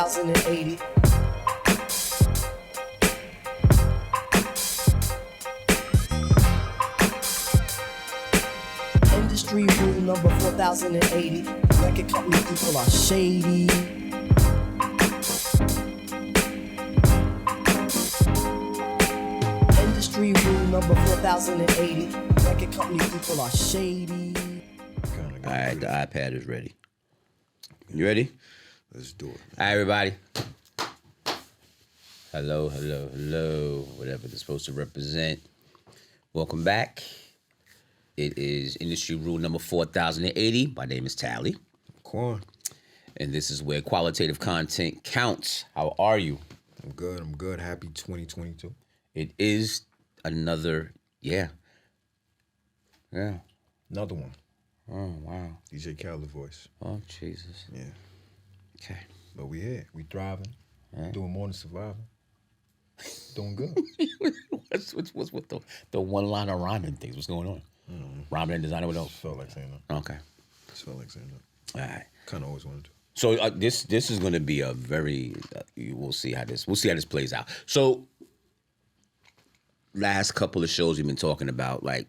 4080. Industry rule number 4080. Record company people are shady. Industry rule number 4080. Record company people are shady. All right, the iPad is ready. You ready? Let's do it. All right, everybody. Hello, hello, hello. Whatever they're supposed to represent. Welcome back. It is industry rule number 4080. My name is Tally. Quan. And this is where qualitative content counts. How are you? I'm good. Happy 2022. It is another, yeah. Another one. Oh, wow. DJ Khaled voice. Oh, Jesus. Yeah. Okay. But we here. We thriving. Right. Doing more than surviving. Doing good. What's with the one-liner rhyming things? What's going on? Rhyming and designer, what else? Felt like saying that. Okay. Just felt like saying that. All right. Kind of always wanted to. So this is going to be a very we'll see how this plays out. So last couple of shows we've been talking about like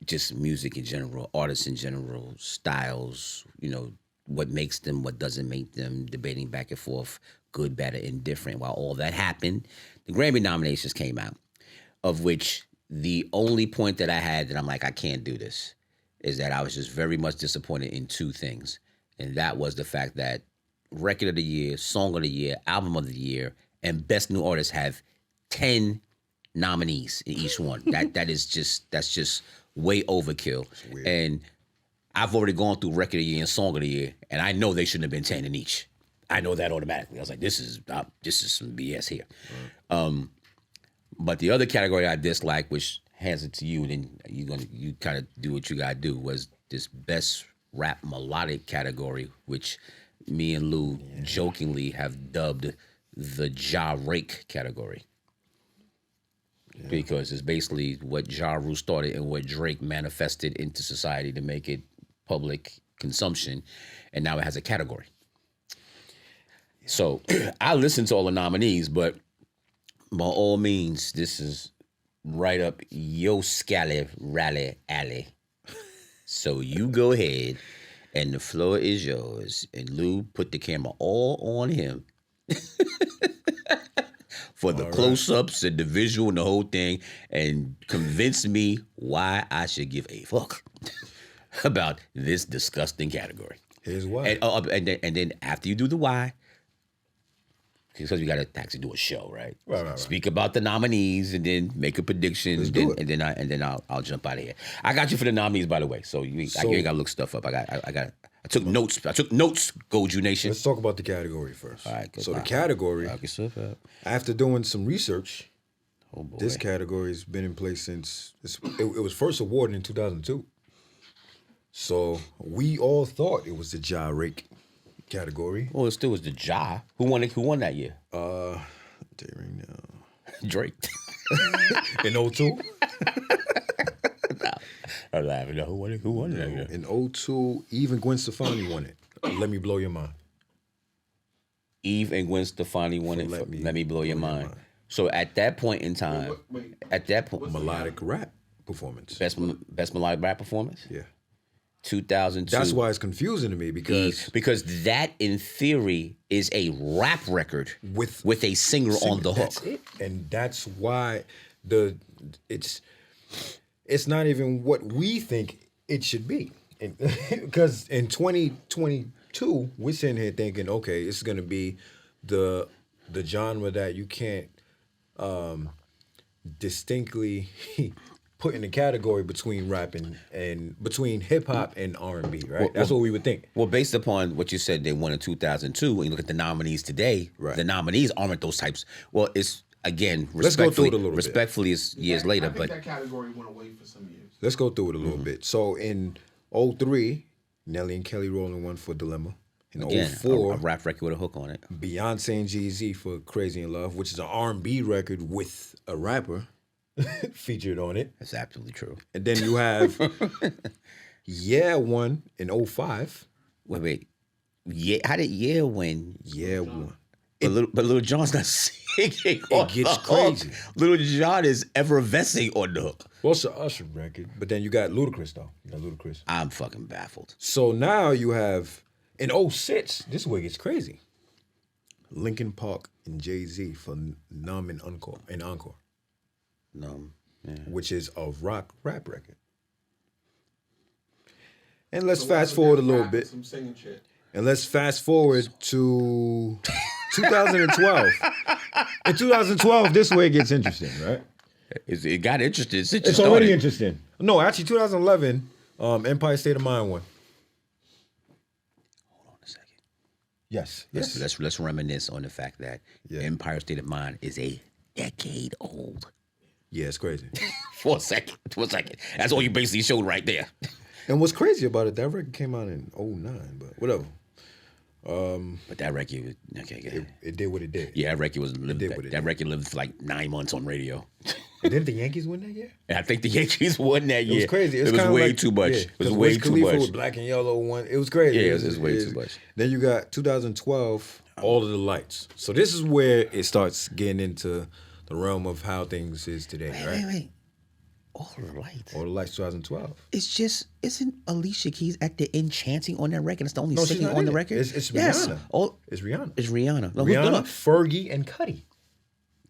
just music in general, artists in general, styles, you know, what makes them, what doesn't make them, debating back and forth, good, bad, or indifferent. While all that happened, the Grammy nominations came out, of which the only point that I had that I'm like, I can't do this, is that I was just very much disappointed in two things. And that was the fact that Record of the Year, Song of the Year, Album of the Year, and Best New Artist have 10 nominees in each one. That's just way overkill. And I've already gone through Record of the Year and Song of the Year, and I know they shouldn't have been 10 in each. I know that automatically. I was like, this is some BS here. Right. But the other category I dislike, which hands it to you, and then you kind of do what you gotta do, was this Best Rap Melodic category, which me and Lou jokingly have dubbed the Ja Rake category. Yeah. Because it's basically what Ja Rule started and what Drake manifested into society to make it public consumption, and now it has a category. Yeah. So I listened to all the nominees, but by all means, this is right up yo scally rally alley. So you go ahead, and the floor is yours. And Lou, put the camera all on him for the close-ups and the visual and the whole thing, and convince me why I should give a fuck about this disgusting category. Here's why. And then after you do the why, because we got to actually do a show, right? Right. Speak about the nominees and then make a prediction, and then I'll jump out of here. I got you for the nominees, by the way. So you ain't got to look stuff up. I took notes. Gold You Nation. Let's talk about the category first. All right. Good. So the category, after doing some research, this category has been in place since it was first awarded in 2002. So we all thought it was the Ja Rake category. Well, it still was the Ja. Who won it? Who won that year? I'll tell you right now. Drake. In 02? I'm laughing. No, who won that year? In 02, Eve and Gwen Stefani won it. Let Me Blow Your Mind. Eve and Gwen Stefani won it. Let me blow your mind. So at that point in time, melodic rap performance. Best melodic rap performance? Yeah. 2002. That's why it's confusing to me because that in theory is a rap record with a singer on the hook. And that's why it's not even what we think it should be. Because in 2022, we're sitting here thinking, okay, it's going to be the genre that you can't distinctly put in the category between rap and between hip hop and R&B, right? That's what we would think. Well, based upon what you said, they won in 2002. When you look at the nominees today, the nominees aren't those types. Well, it's again, let's go through it a little bit. Respectfully, it's years later, I think but that category went away for some years. Let's go through it a little bit. So in 03, Nelly and Kelly Rowland won for Dilemma. In again, 04, a rap record with a hook on it. Beyonce and Jay-Z for Crazy in Love, which is an R&B record with a rapper featured on it. That's absolutely true. And then you have Yeah won in 05. Wait. Yeah, how did Yeah win? Yeah, one. But Little John's not singing. It gets crazy. Little John is effervescing on the hook. Well, it's an Usher record, but then you got Ludacris though. You got Ludacris. I'm fucking baffled. So now you have in '06. This is where it gets crazy. Linkin Park and Jay-Z for Numb and Encore No, yeah. which is a rap record. And let's fast forward a little bit. Some singing shit. And let's fast forward to 2012. In 2012, this way it gets interesting, right? It got interesting. It's already interesting. No, actually, 2011, Empire State of Mind won. Hold on a second. Yes. Let's reminisce on the fact that Yeah. Empire State of Mind is a decade old. Yeah, it's crazy. For a second. That's all you basically showed right there. And what's crazy about it, that record came out in '09, but whatever. But that record was okay. Go ahead. It did what it did. Yeah, that record was lived. did what it That did. record lived for like 9 months on radio. And didn't the Yankees win that year? And I think the Yankees won that It year. was crazy. It's It was kinda way like, too much. Yeah, It was 'cause way Wiz too Khalifa much. with black and yellow one. It was crazy. Yeah, it was way too much. Then you got 2012, All of the Lights. So this is where it starts getting into the realm of how things is today, right? Wait. All the lights. All the Lights 2012. It's just, isn't Alicia Keys at the end chanting on that record? It's the only No, she's singing not on in the it. record? It's Yes. Rihanna. Oh, It's Rihanna. it's Rihanna. No, Rihanna, Fergie, and Cudi.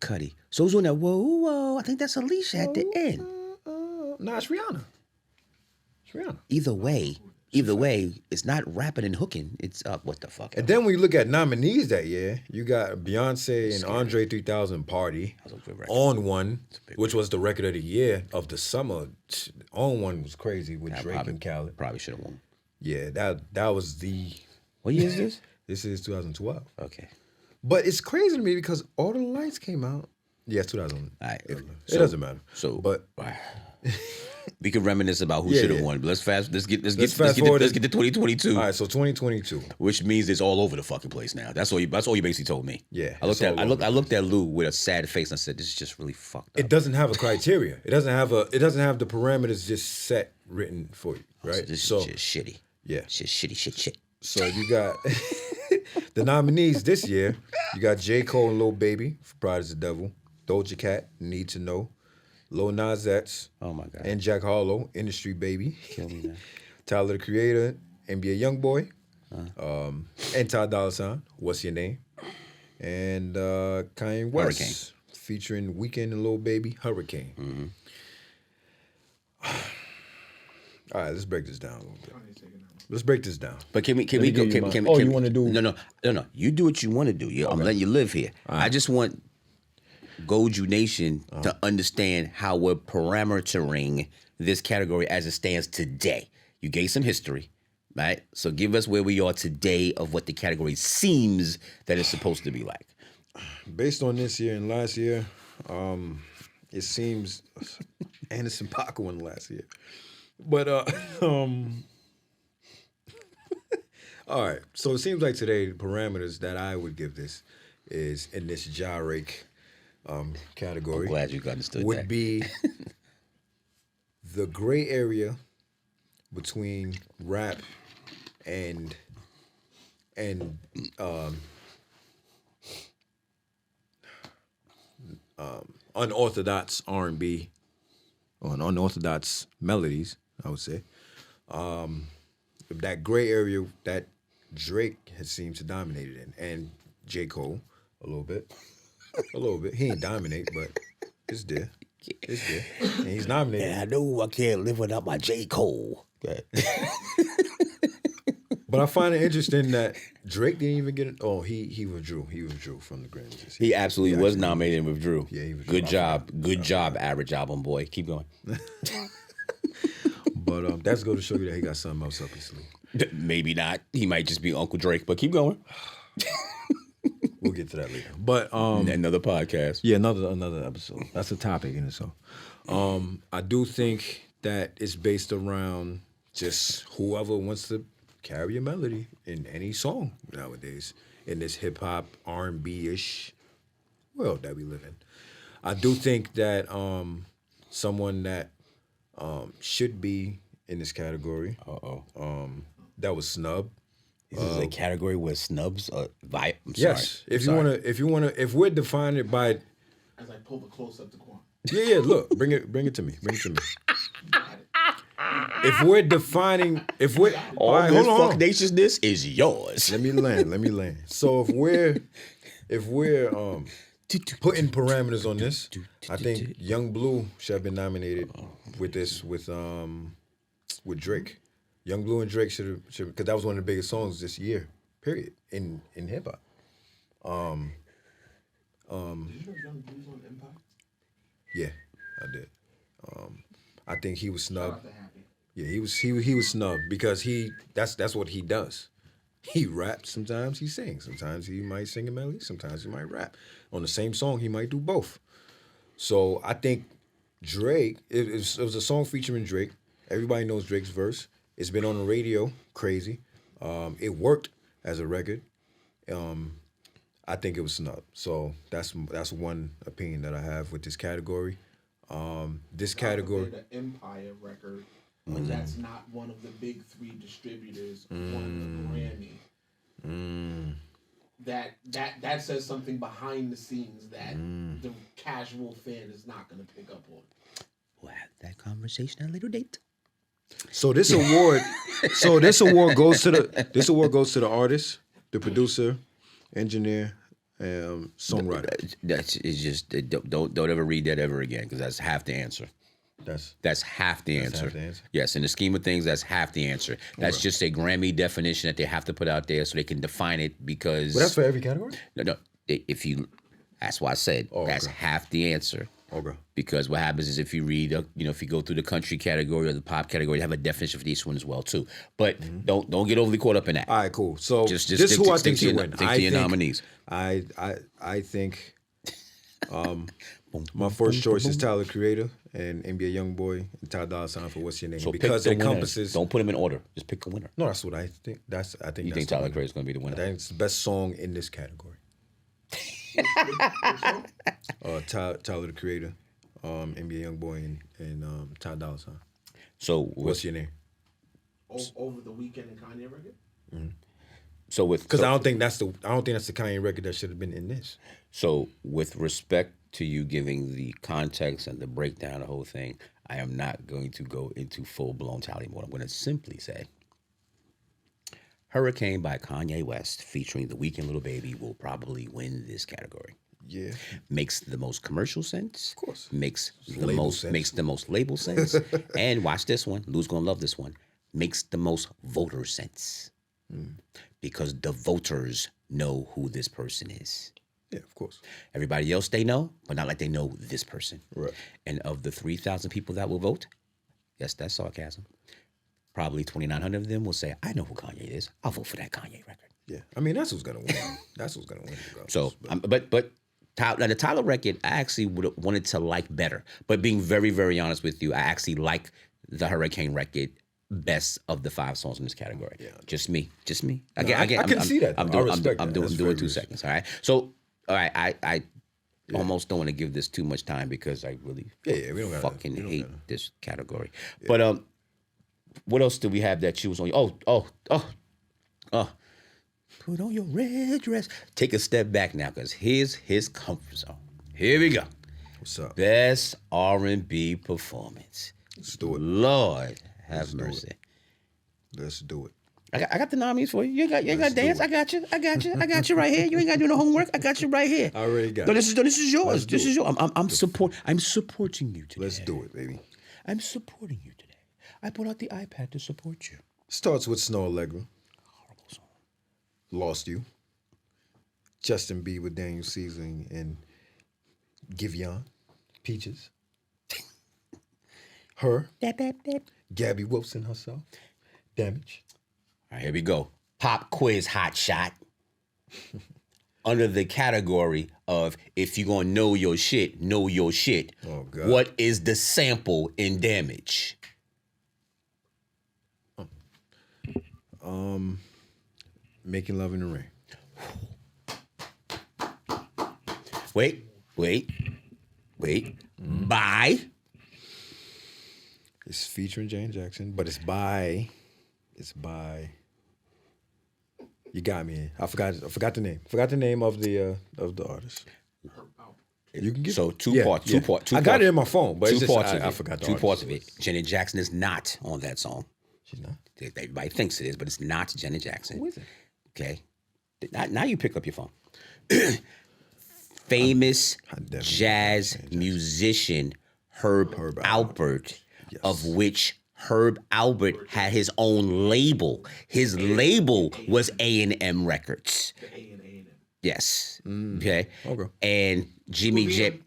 Cudi. So who's doing that? Whoa. I think that's Alicia at the end. No, it's Rihanna. It's Rihanna. Either way, it's not rapping and hooking. It's what the fuck? And then when you look at nominees that year, you got Beyonce and Andre 3000 Party. That was a good record. On One, which was the record of the year of the summer. On One was crazy with Drake and Khaled. Probably should have won. Yeah, that was the. What year is this? This is 2012. Okay. But it's crazy to me because All the Lights came out. Yeah, 2000. All right. It doesn't matter. So, but we could reminisce about who Yeah, should have yeah. won. But let's fast get to forward 2022. all right, so 2022. Which means it's all over the fucking place now. That's all you basically told me. Yeah, I looked it's all over I looked at Lou with a sad face and I said, this is just really fucked up. It doesn't have a criteria. It doesn't have the parameters just set written for you, right? This So is just shitty. yeah. Just shit. So you got the nominees this year. You got J. Cole and Lil Baby for Pride is the Devil. Doja Cat, Need to Know. Lil Nas X. Oh my God. And Jack Harlow, Industry Baby. Kill me now. Tyler the Creator, NBA Youngboy. And Ty Dolla $ign, What's Your Name? And Kanye West. Hurricane. Featuring Weeknd and Lil Baby, Hurricane. Mm-hmm. All right, let's break this down a little bit. Let's break this down. But can we me go? give you Can, mine. can, You wanna do- No. You do what you want to do. Yeah, I'm letting you live here. I just want Goju Nation to understand how we're parametering this category as it stands today. You gave some history, right? So give us where we are today of what the category seems that it's supposed to be like. Based on this year and last year, it seems Anderson Paak won last year. But all right. So it seems like today the parameters that I would give this is in this gyrake category. I'm glad you understood would that. be the gray area between rap and unorthodox R&B or unorthodox melodies, I would say. That gray area that Drake has seemed to dominate it in, and J. Cole a little bit. A little bit. He ain't dominate, but it's there. It's there. And he's nominated. I know I can't live without my J. Cole. But I find it interesting that Drake didn't even get it. Oh, he withdrew. He withdrew from the Grammys. He absolutely was nominated and withdrew. Yeah, he withdrew. Good job. Good job, average album boy. Keep going. But that's go to show you that he got something else up his sleeve. Maybe not. He might just be Uncle Drake, but keep going. We'll get to that later. But Another podcast. yeah, another episode. That's a topic in itself. I do think that it's based around just whoever wants to carry a melody in any song nowadays in this hip hop R&B-ish world that we live in. I do think that someone that should be in this category that was snubbed This is a category where snubs are I'm Yes. sorry. If we're defining it by, As I pull the close up to Quan. yeah. Look, bring it to me. Bring it to me. Got it. If we're defining, All right, this hold on. fucknatiousness is yours. Let me land. So if we're putting parameters on this, I think Young Blue should have been nominated with Drake. Young Blue and Drake should because that was one of the biggest songs this year. Period in hip hop. Did you know Young Blues on Empire? Yeah, I did. I think he was Shout snubbed. out to Happy. Yeah, he was snubbed because that's what he does. He raps sometimes, he sings. Sometimes he might sing a melody, sometimes he might rap. On the same song, he might do both. So I think Drake, it was a song featuring Drake. Everybody knows Drake's verse. It's been on the radio, crazy. It worked as a record. I think it was snubbed. So that's one opinion that I have with this category. This category. The Empire record, but that's not one of the big three distributors won the Grammy. That says something behind the scenes that the casual fan is not going to pick up on. We'll have that conversation at a later date. So this award goes to the artist, the producer, engineer, songwriter. It's just don't ever read that ever again because that's half the answer. That's half the answer. Half the answer. Yes, in the scheme of things, that's half the answer. That's just a Grammy definition that they have to put out there so they can define it because. But that's for every category? No. That's why I said that's half the answer. Okay. Because what happens is if you read, if you go through the country category or the pop category, they have a definition for each one as well too. But don't get overly caught up in that. All right, cool. So Just this is who I think stick should to win. Think to your nominees. I think my first choice is Tyler Creator and NBA Youngboy and Ty Dolla $ign for What's Your Name So because pick it the winner. encompasses. Don't put them in order. Just pick a winner. No, that's what I think. I think You think Tyler Creator is going to be the winner? I think it's the best song in this category. Tyler the Creator, NBA Youngboy and Ty Dolla $ign. So What's Your Name? Over the Weekend and Kanye record? Because I don't think that's the Kanye record that should have been in this. So with respect to you giving the context and the breakdown of the whole thing, I am not going to go into full-blown tally mode. I'm going to simply say Hurricane by Kanye West featuring The Weeknd Little Baby will probably win this category. Yeah. Makes the most commercial sense. Of course. Makes the Label sense. most label sense. And watch this one. Lou's gonna love this one. Makes the most voter sense. Because the voters know who this person is. Yeah, of course. Everybody else they know, but not like they know this person. Right. And of the 3,000 people that will vote, yes, that's sarcasm. Probably 2,900 of them will say, I know who Kanye is. I'll vote for that Kanye record. Yeah. I mean, that's who's gonna win. That's who's gonna win. Regardless. So, but now the Tyler record, I actually would have wanted to like better. But being very, very honest with you, I actually like the Hurricane record best of the 5 songs in this category. Yeah. Just me. Again, I can see that. I'm I doing respect that. That's very 2 seconds. All right. So, all right, I almost don't want to give this too much time because I really we don't fucking hate this category. Yeah. But what else do we have that you was on? Oh. Put on your red dress. Take a step back now, because here's his comfort zone. Here we go. What's up? Best R&B performance. Let's do it. Lord have mercy. Let's do it. I got the nominees for you. You ain't got to dance. I got you right here. You ain't got to do no homework. I got you right here. I already got No, it. this is yours. Let's do This is it. yours. I'm supporting you today. Let's do it, baby. I'm supporting you today. I put out the iPad to support you. Starts with Snow Allegra. Horrible song. Lost You. Justin Bieber, Daniel Caesar, and Giveon. Peaches. Her. Gabby Wilson herself. Damage. All right, here we go. Pop quiz hot shot. Under the category of if you're going to know your shit, know your shit. Oh, God. What is the sample in Damage? Making Love in the Rain. Wait. By. It's featuring Jane Jackson, but it's by You got me. I forgot the name. Forgot the name of the artist. You can get two parts. I got it in my phone, but Two it's just, parts of I it. forgot the Two artist. parts of it. Janet Jackson is not on that song. She's not. Everybody thinks it is, but it's not Janet Jackson. Who is it? Okay. Now you pick up your phone. Famous jazz musician Herb Alpert, Yes. of which Herb Alpert had his own label. His label was A&M Records. A&M. Yes. Okay. Okay. And Jimmy J.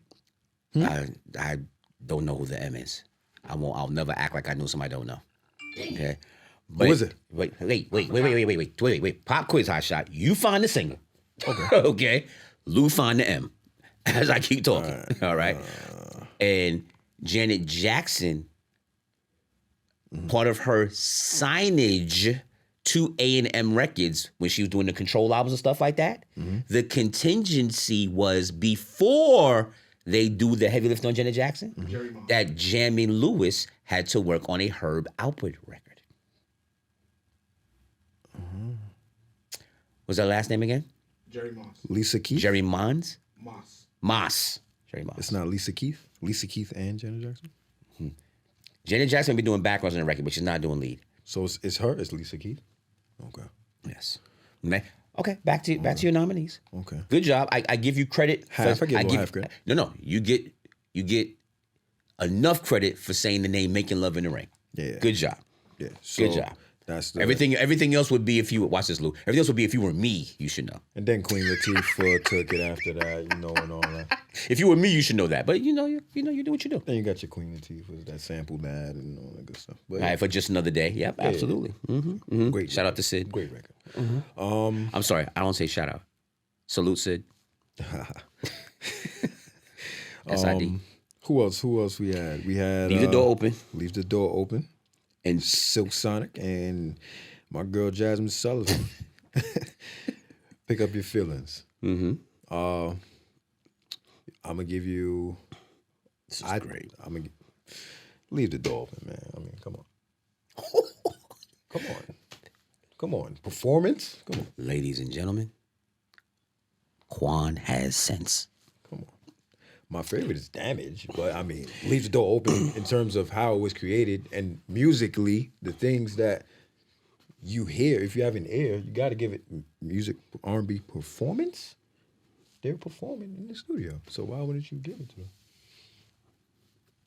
I don't know who the M is. I'll never act like I know somebody I don't know. Okay. But, Who is it? Wait. Pop quiz, hot shot. You find the singer. Okay. Okay. Lou find the M. As I keep talking. All right. And Janet Jackson, part of her signage to A&M Records when she was doing the Control albums and stuff like that, the contingency was before they do the heavy lift on Janet Jackson, that Jamie Lewis had to work on a Herb Alpert record. What's that last name again? Jerry Moss. Lisa Keith. Jerry Mons? Moss. Jerry Moss. It's not Lisa Keith. Lisa Keith and Janet Jackson. Janet Jackson be doing backgrounds on the record, but she's not doing lead. So it's her. It's Lisa Keith. Okay. Yes. Okay, back to your nominees. Okay. Good job. I give you credit. Half. I give you half credit. No. You get enough credit for saying the name "Making Love in the Rain." Yeah. Good job. Yeah. So Good job. That's the, Everything else would be if you watch this, Lou. Everything else would be if you were me. You should know. And then Queen Latifah took it after that, and all that. If you were me, you should know that. But you do what you do. Then you got your Queen Latifah that sampled that and all that good stuff. But All right, for just another day. Yep, absolutely. Great. Shout out to Sid. Great record. I'm sorry, I don't say shout out. Salute, Sid. SID. Who else we had? We had Leave the door open. Leave the Door Open. And Silk Sonic and my girl Jasmine Sullivan. Pick Up Your Feelings. I'm gonna give you. this is great. I'm gonna leave the door open, man. I mean, come on, come on. Performance. Come on, Ladies and gentlemen, Quan has sense. come on. My favorite is Damage, but I mean, leave the door open in terms of how it was created and musically, the things that you hear. If you have an ear, you got to give it music, R&B performance. They're performing in the studio, so why wouldn't you give it to them?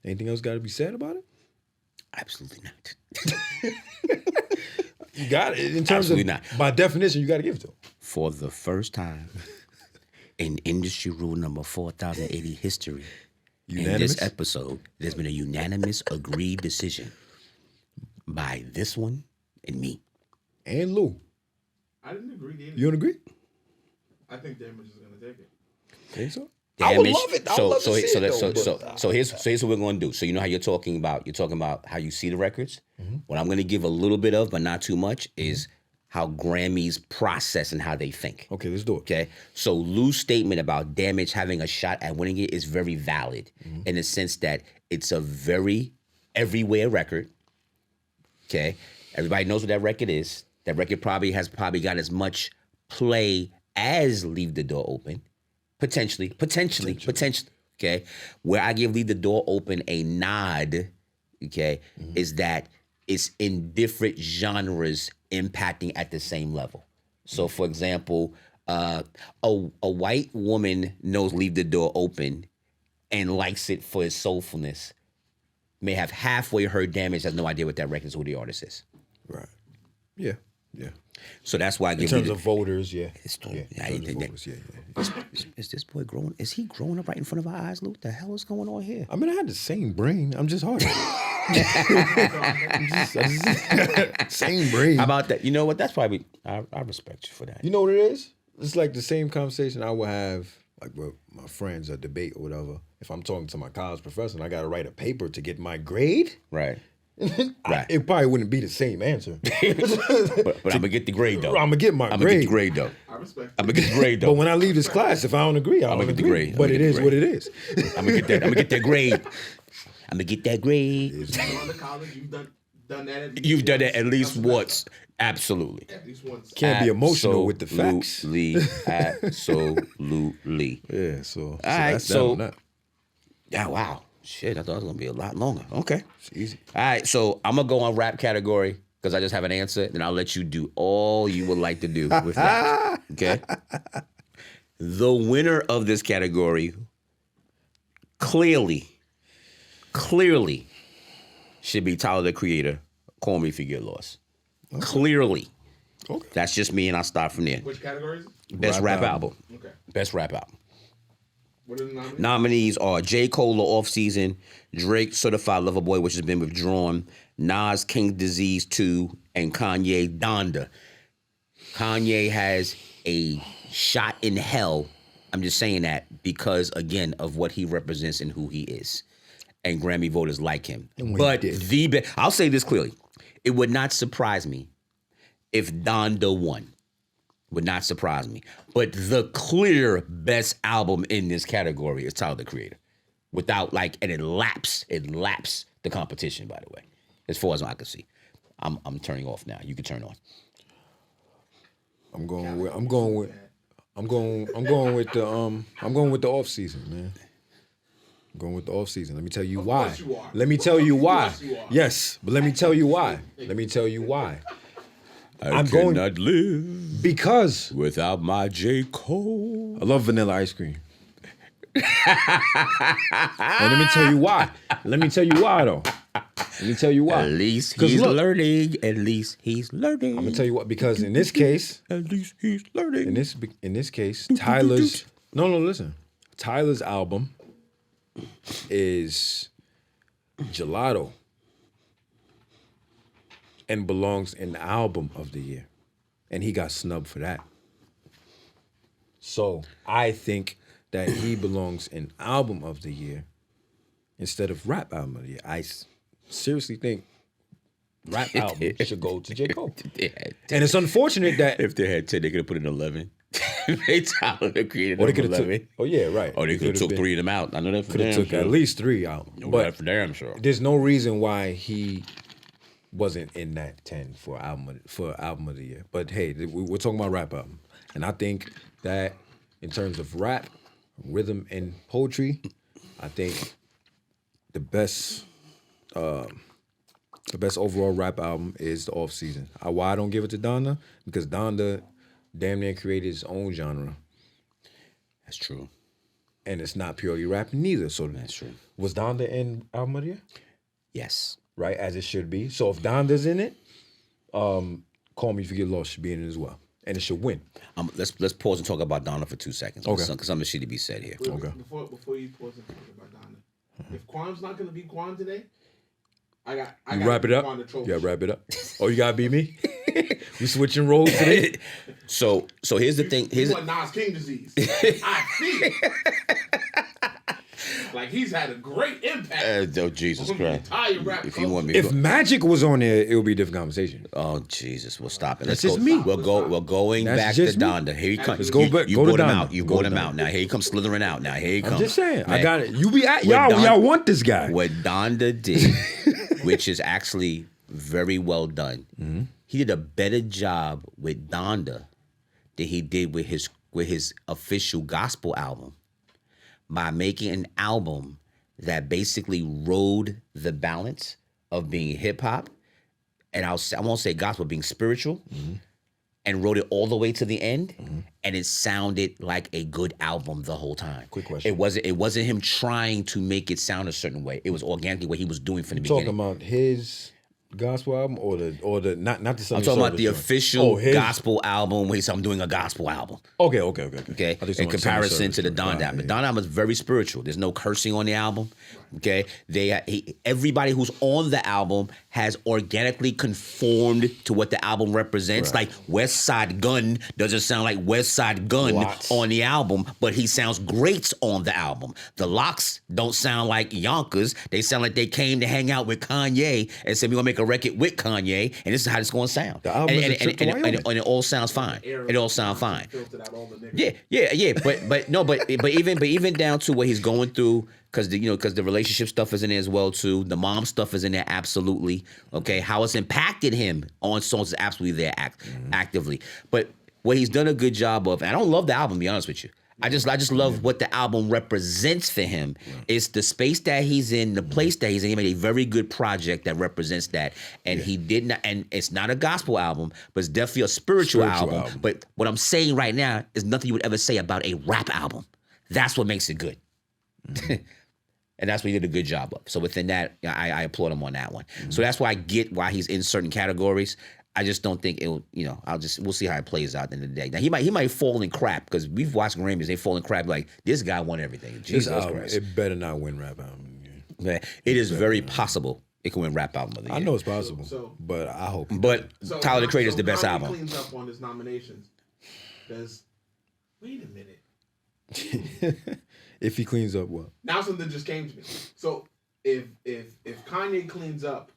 Anything else got to be said about it? Absolutely not. You got it in terms Absolutely of not. by definition, you got to give it to them. For the first time in industry rule number 4080 history, in Unanimous? this episode, there's been a unanimous agreed decision by this one and me. And Lou, I didn't agree to you don't agree? I think Damage is going to take it. Think so? I would love it. I would love to see it, though, So here's what we're going to do. So you know how you're talking about how you see the records. What I'm going to give a little bit of, but not too much, is how Grammys process and how they think. Okay, let's do it. Okay, so Lou's statement about Damage having a shot at winning it is very valid in the sense that it's a very everywhere record. Okay, everybody knows what that record is. That record probably got as much play as Leave the Door Open. Potentially. Okay, where I give Leave the Door Open a nod, okay, is that it's in different genres impacting at the same level. So, for example, a white woman knows Leave the Door Open and likes it for its soulfulness. May have halfway heard Damage, has no idea what that record is, who the artist is. Right. Yeah. So that's why I In give terms you of voters, yeah. It's Yeah, yeah, in terms of voters, yeah. Is this boy growing? Is he growing up right in front of our eyes, Luke? The hell is going on here? I mean, I had the same brain. I'm just harder. Same brain. How about that? You know what? That's probably I respect you for that. You know what it is? It's like the same conversation I would have like with my friends, a debate or whatever. If I'm talking to my college professor and I got to write a paper to get my grade, Right. Right. it probably wouldn't be the same answer. But I'm gonna get the grade though. I'm gonna get my I'm gonna get the grade. grade though. I respect I'm gonna get the grade though. But when I leave this class, if I don't agree, I don't gonna get the agree. grade. But it is what it is. I'm gonna get that grade. I'm gonna get that grade. You've gone to college, you've done done that. At least You've done once. that at least That's once. Absolutely. At least once. Can't be emotional with the facts. Absolutely. Yeah, so right, that's that so- on that. Yeah, wow. Shit, I thought it was going to be a lot longer. Okay. It's easy. All right, so I'm going to go on rap category because I just have an answer, and I'll let you do all you would like to do with that. Okay? The winner of this category clearly should be Tyler, the Creator. Call me if you get lost. Okay. Clearly. Okay. That's just me, and I'll start from there. Which category is it? Best rap Rap album. Okay. Best rap album. What are the nominees? Nominees are J. Cole, The Off Season, Drake, Certified Lover Boy, which has been withdrawn, Nas, King Disease 2, and Kanye, Donda. Kanye has a shot in hell. I'm just saying that because, again, of what he represents and who he is. And Grammy voters like him. But I'll say this clearly. It would not surprise me if Donda won. Would not surprise me. But the clear best album in this category is Tyler, the Creator. Without and it laps the competition, by the way. As far as I can see. I'm turning off now. You can turn on. I'm going with the off season, man. I'm going with the off season. Let me tell you why. course you are. Let me tell you why. Of course you are. Yes, but let me tell you why. Let me tell you why. I cannot live Because without my J. Cole. I love vanilla ice cream. And let me tell you why. Let me tell you why, though. Let me tell you why. At least 'Cause he's look, learning. At least he's learning. I'm gonna tell you what. Because in this case, At least he's learning. in this case, Tyler's listen. Tyler's album is Gelato and belongs in the album of the year, and he got snubbed for that. So I think that he belongs in album of the year instead of rap album of the year. I seriously think rap album should go to J. Cole. And it's unfortunate that If they had 10, they could have put in 11. They Tyler created or they number could have 11. took. Oh yeah, right. Or they could have took been- 3 of them out. I know that for Could have damn took sure. at least 3 out. Know But that for damn sure. there's no reason why he wasn't in that 10 for album of the year. But hey, we're talking about rap album, and I think that in terms of rap, rhythm, and poetry, I think the best overall rap album is the Off Season. Why I don't give it to Donda? Because Donda damn near created his own genre, That's true. and it's not purely rap neither. So That's true. Was Donda in album of the year? Yes. Right, as it should be. So if Donda's in it, Call Me If You Get Lost should be in it as well, and it should win. Let's pause and talk about Donna for 2 seconds. Okay. Because something should be said here. Okay. Before you pause and talk about Donna, if Quan's not gonna be Quan today, I got Wrap it up. Quan the trophy. Yeah, wrap it up. Oh, you gotta beat me. We switching roles today. So here's the thing. He want Nas King Disease. I see it. Like he's had a great impact. Oh Jesus on the Christ! entire rap If you want me, If Magic was on there, it would be a different conversation. oh Jesus, we'll stop it. That's Let's just go. me. We're going That's back to just me. Donda. Here he comes. Let's go back- You go to brought him Donda. out. You Go brought to him Donda. out. Now here he comes slithering out. Now here he comes. I'm just saying. I Man, got it. You be at What y'all want this guy. What Donda did, which is actually very well done. Mm-hmm. He did a better job with Donda than he did with his official gospel album by making an album that basically rode the balance of being hip hop, and I won't say gospel, being spiritual, and rode it all the way to the end, and it sounded like a good album the whole time. Quick question. It wasn't him trying to make it sound a certain way. It was organically what he was doing from the Talking beginning. about his gospel album or the not the I'm Sunday talking about service the joint? official his- gospel album where he said, I'm doing a gospel album. Okay. Okay, I thought you in were talking about Sunday comparison to the service Don joint. album. The Yeah. Don album is very spiritual. There's no cursing on the album. Okay, everybody who's on the album has organically conformed to what the album represents. Right. Like West Side Gun doesn't sound like West Side Gun Lots. on the album, but he sounds great on the album. The Locks don't sound like Yonkers. They sound like they came to hang out with Kanye and said, we're going to make a record with Kanye, and this is how it's going to sound. The album is a trip to Wyoming. And it all sounds fine. It all sounds fine. Filtered out all the niggas. Yeah. But even down to what he's going through because the relationship stuff is in there as well too. The mom stuff is in there absolutely. Okay, how it's impacted him on songs is absolutely there actively. But what he's done a good job of, and I don't love the album, to be honest with you. I just love what the album represents for him. It's the space that he's in, the place that he's in. He made a very good project that represents that. And he did not, and it's not a gospel album, but it's definitely a spiritual album. But what I'm saying right now is nothing you would ever say about a rap album. That's what makes it good. And that's what he did a good job of. So within that, I applaud him on that one. So that's why I get why he's in certain categories. I just don't think it'll, we'll see how it plays out at the end of the day. Now he might fall in crap because we've watched Grammys, they fall in crap like this guy won everything. Jesus Christ. It better not win rap album. Man, it is very possible it can win rap album of the year. I know it's possible, but I hope. But Tyler the Creator is the best album. Cleans up on his nominations. Because wait a minute. If he cleans up what? Now something just came to me. So if Kanye cleans up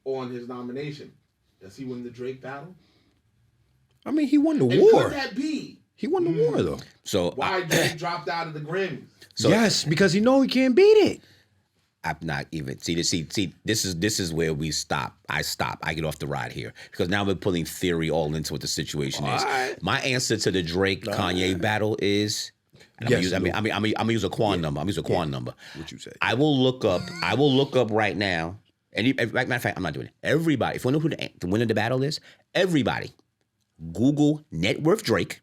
on his nomination, does he win the Drake battle? I mean, he won the And war. could that be? He won the war though. So why Drake dropped out of the Grammys? So, yes, because he know he can't beat it. I'm not even see. This is where we stop. I stop. I get off the ride here because now we're putting theory all into what the situation is. Right. My answer to the Drake Kanye battle is. I'm gonna use a Quan number. I'm gonna use a Quan number. What you say? I will look up right now. And matter of fact, I'm not doing it. Everybody, if you know who the winner of the battle is, everybody, Google net worth Drake,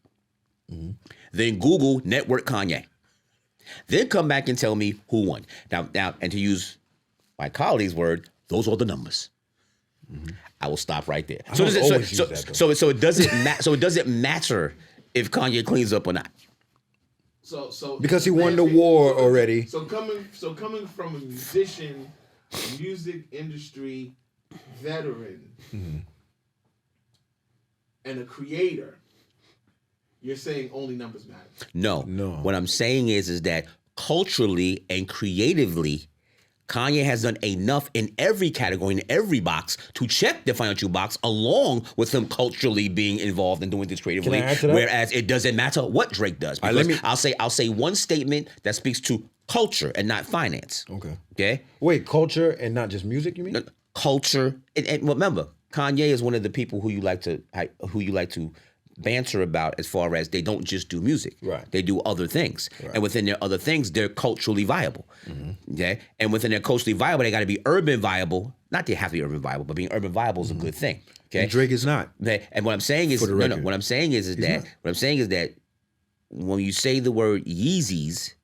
then Google net worth Kanye. Then come back and tell me who won. Now, and to use my colleague's word, those are the numbers. I will stop right there. So it doesn't matter if Kanye cleans up or not. So because he won the war already. So coming from a musician, a music industry veteran, and a creator, you're saying only numbers matter. No. What I'm saying is that culturally and creatively, Kanye has done enough in every category, in every box, to check the financial box, along with him culturally being involved and doing this creatively. Can I add to that? Whereas it doesn't matter what Drake does. Because I'll say one statement that speaks to culture and not finance. Okay. Wait, culture and not just music? You mean culture? And remember, Kanye is one of the people who you like to banter about as far as they don't just do music. Right. They do other things. Right. And within their other things, they're culturally viable. Okay. And within their culturally viable, they got to be urban viable. Not they have to be urban viable, but being urban viable is a good thing. Okay. And Drake is not. Okay. And what I'm saying is what I'm saying is that when you say the word Yeezys,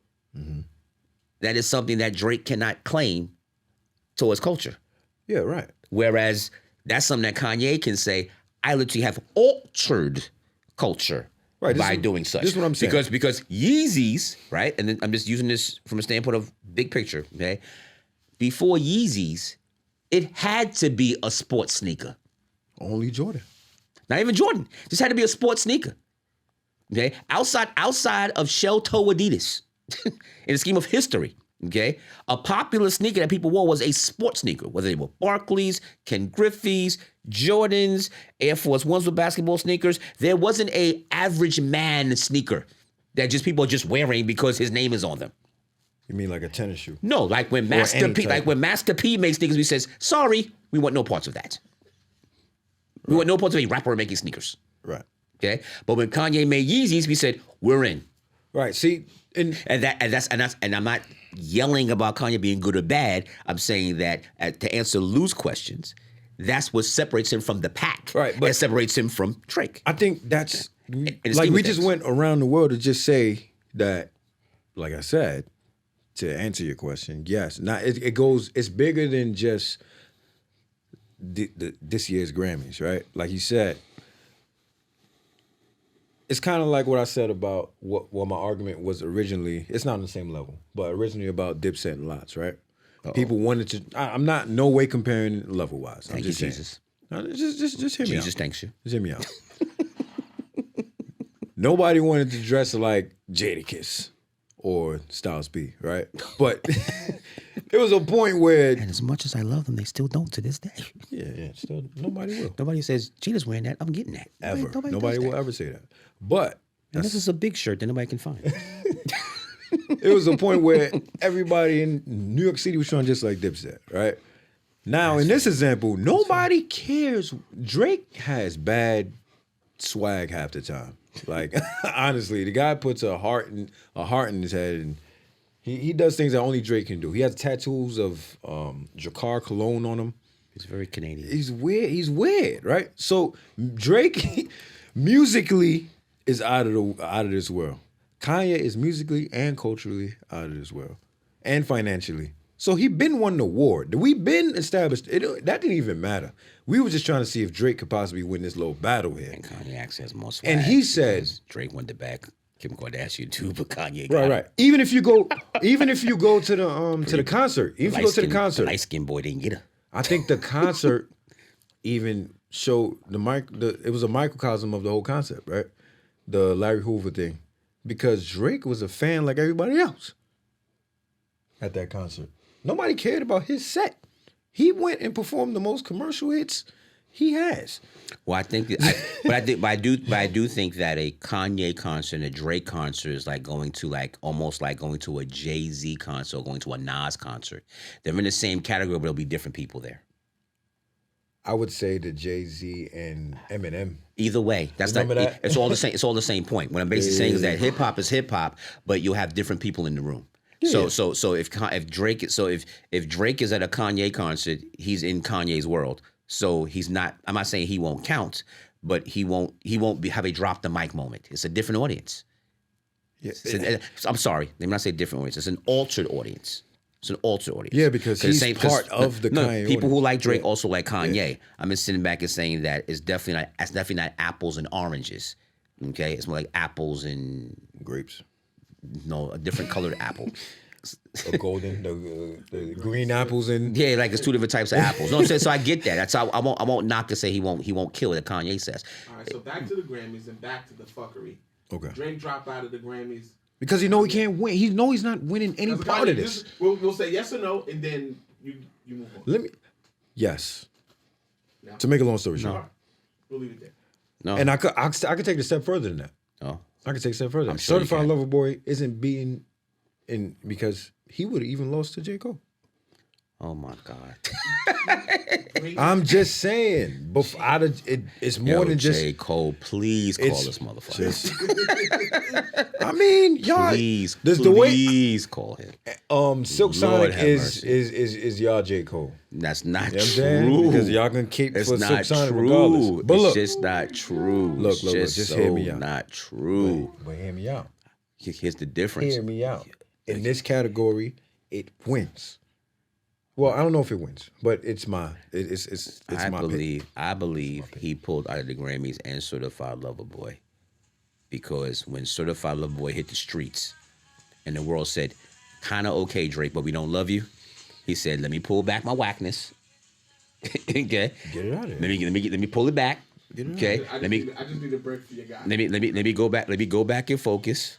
that is something that Drake cannot claim towards culture. Yeah, right. Whereas that's something that Kanye can say, I literally have altered culture by doing such. This is what I'm saying. Because Yeezys, right? And then I'm just using this from a standpoint of big picture, okay? Before Yeezys, it had to be a sports sneaker. Only Jordan. Not even Jordan. Just had to be a sports sneaker. Okay? Outside of shell toe Adidas, in the scheme of history, okay? A popular sneaker that people wore was a sports sneaker, whether they were Barclays, Ken Griffey's, Jordans, Air Force Ones with basketball sneakers. There wasn't a average man sneaker that just people are just wearing because his name is on them. You mean like a tennis shoe? No, like when Master P makes sneakers, he says, sorry, we want no parts of that. We want no parts of a rapper making sneakers. Right. Okay? But when Kanye made Yeezys, we said, we're in. Right. See, and I'm not yelling about Kanye being good or bad. I'm saying that to answer Lou's questions, that's what separates him from the pack. Right, but that separates him from Drake. I think that's like we just went around the world to just say that, like I said, to answer your question, yes. Now it goes. It's bigger than just this year's Grammys, right? Like you said. It's kind of like what I said about what my argument was originally. It's not on the same level, but originally about Dipset and Lots, right? Uh-oh. People wanted to. I'm not no way comparing level wise. Thank you, Jesus. No, just hear me out. Jesus thanks you. Just hear me out. Nobody wanted to dress like Jadakiss or Styles P, right? But there was a point where, and as much as I love them, they still don't to this day. Yeah, still nobody will. Nobody says Jada's wearing that. I'm getting that. Ever. Nobody will ever say that. But and this is a big shirt that nobody can find. It was a point where everybody in New York City was trying just like Dipset, right? Now, in this example, nobody cares. Drake has bad swag half the time. Like, honestly, the guy puts a heart in his head, and he does things that only Drake can do. He has tattoos of H.E.R cologne on him. He's very Canadian. He's weird, right? So Drake, musically, is out of this world. Kanye is musically and culturally out of this world, and financially. So he been won an award. We been established. That didn't even matter. We were just trying to see if Drake could possibly win this little battle here. And Kanye actually has more swag. And he said Drake won the back Kim Kardashian too, but Kanye right. Even if you go to the concert, the light skinned boy didn't get her. I think the concert even showed it was a microcosm of the whole concept, right? The Larry Hoover thing, because Drake was a fan like everybody else at that concert. Nobody cared about his set. He went and performed the most commercial hits he has. Well, I think, I do think that a Kanye concert and a Drake concert is like almost like going to a Jay-Z concert or going to a Nas concert. They're in the same category, but there'll be different people there. I would say the Jay-Z and Eminem. Either way, it's all the same. It's all the same point. What I'm basically saying is that hip hop is hip hop, but you'll have different people in the room. Yeah. So if Drake is at a Kanye concert, he's in Kanye's world. So he's not. I'm not saying he won't count, but he won't have a drop the mic moment. It's a different audience. Yeah. I'm sorry. Let me not say different audience. It's an altered audience. It's an altered audience. Yeah, because he's part of the Kanye people audience. who like Drake also like Kanye. Yeah. I'm just sitting back and saying that it's definitely not apples and oranges. Okay, it's more like apples and grapes. No, a different colored apple. A golden, the green apples and like it's two different types of apples. You know what I'm saying? So I get that. That's how I won't knock to say he won't kill what Kanye says. All right, so back to the Grammys and back to the fuckery. Okay. Drake dropped out of the Grammys because he know he can't win. He know he's not winning any part of this. We'll say yes or no, and then you move on. Yes. No. To make a long story short. No. We'll leave it there. No. And I could take it a step further than that. Oh. I could take a step further. I'm sure Certified Lover Boy isn't being in because he would have even lost to J. Cole. Oh my God. I'm just saying. It's more than just J. Cole. Please call this motherfucker. I mean, y'all. Please call him. Silk Sonic is y'all J. Cole. That's not true. Because y'all can keep it's for not Silk Sonic true. regardless. But it's just not true. Look, just hear me out. Not true. But hear me out. Here's the difference. Hear me out. In this category, it wins. Well, I don't know if it wins, but it's my I believe he pulled out of the Grammys and Certified Lover Boy, because when Certified Lover Boy hit the streets, and the world said, "Kind of okay, Drake, but we don't love you," he said, "Let me pull back my whackness." Okay, get it out of here. Let me pull it back. Okay, I just need a break for your guy. Let me go back. Let me go back and focus,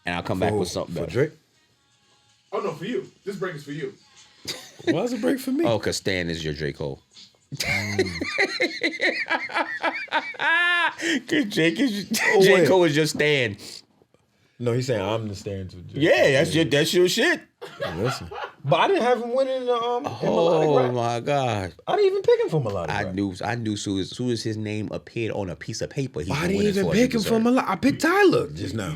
and I'll come back with something better. For Drake? Oh no, for you. This break is for you. Why is it break for me? Oh, because Stan is your J. Cole. Because J. Cole is your Stan. No, he's saying I'm the Stan to J. Yeah, that's your shit. Listen. But I didn't have him winning in melodic rap. My God. I didn't even pick him for melodic rap. I knew soon as his name appeared on a piece of paper. I didn't even pick him for melodic. I picked Tyler just now.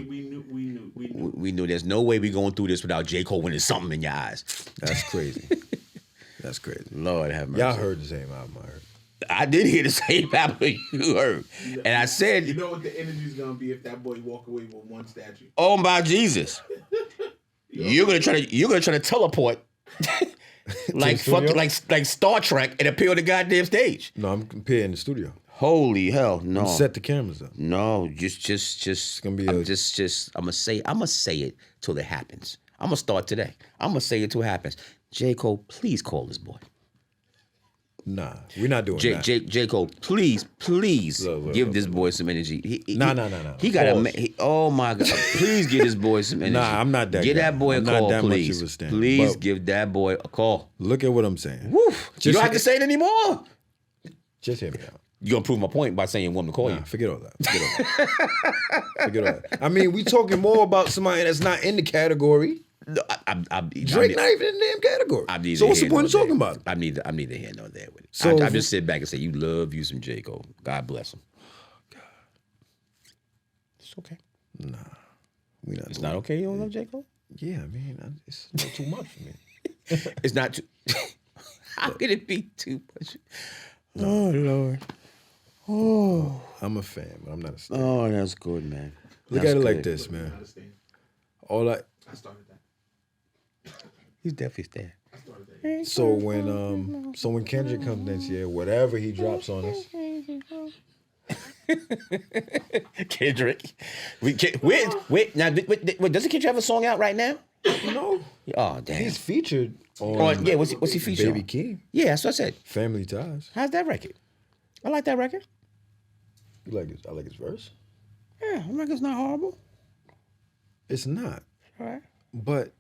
We knew there's no way we going through this without J. Cole winning something in your eyes. That's crazy. That's crazy. Lord have mercy. Y'all heard the same album I heard. I did hear the same album you heard. And I said... You know what the energy's going to be if that boy walk away with one statue? Oh, my Jesus. You're gonna try to teleport like Star Trek and appear on the goddamn stage. No, I'm comparing the studio. Holy hell, no. Set the cameras up. No, just it's gonna be I'm gonna say it till it happens. I'm gonna start today. I'm gonna say it till it happens. J. Cole, please call this boy. Nah, we're not doing that. J. Cole, please give this boy some energy. No. He got oh my God. Please give this boy some energy. Nah, I'm not that Give guy. that boy I'm a call, not that please. much of a stan, Please but give that boy a call. Look at what I'm saying. Woof. You don't have to say it anymore. Just hear me out. You're gonna prove my point by saying you want me to call you. Forget all that. Forget all that. I mean, we talking more about somebody that's not in the category. No, Drake not even in the damn category. I'm neither So what's the here point nor of talking there. about it? I'm neither here nor there with it. So I just sit back and say, you love you some J. Cole. God bless him. It's okay. Nah, we not. It's doing not it. okay you don't love J. Cole? Yeah, man, it's a little too much for me. It's not too... How could it be too much? Oh, Lord. Oh. I'm a fan, but I'm not a stan. Oh, that's good, man. Look That's at it like good. this, man. Not a stand. All I started that. He's definitely there. I started that. so when Kendrick comes next year, whatever he drops on us, Kendrick. Wait, now, wait, doesn't Kendrick have a song out right now? no, Oh, damn. he's featured on Oh, yeah, what's he featured Baby on? King, Yeah, that's what I said. Family Ties. How's that record? I like that record. You like I like his verse. Yeah, the record's not horrible. It's not, All right. but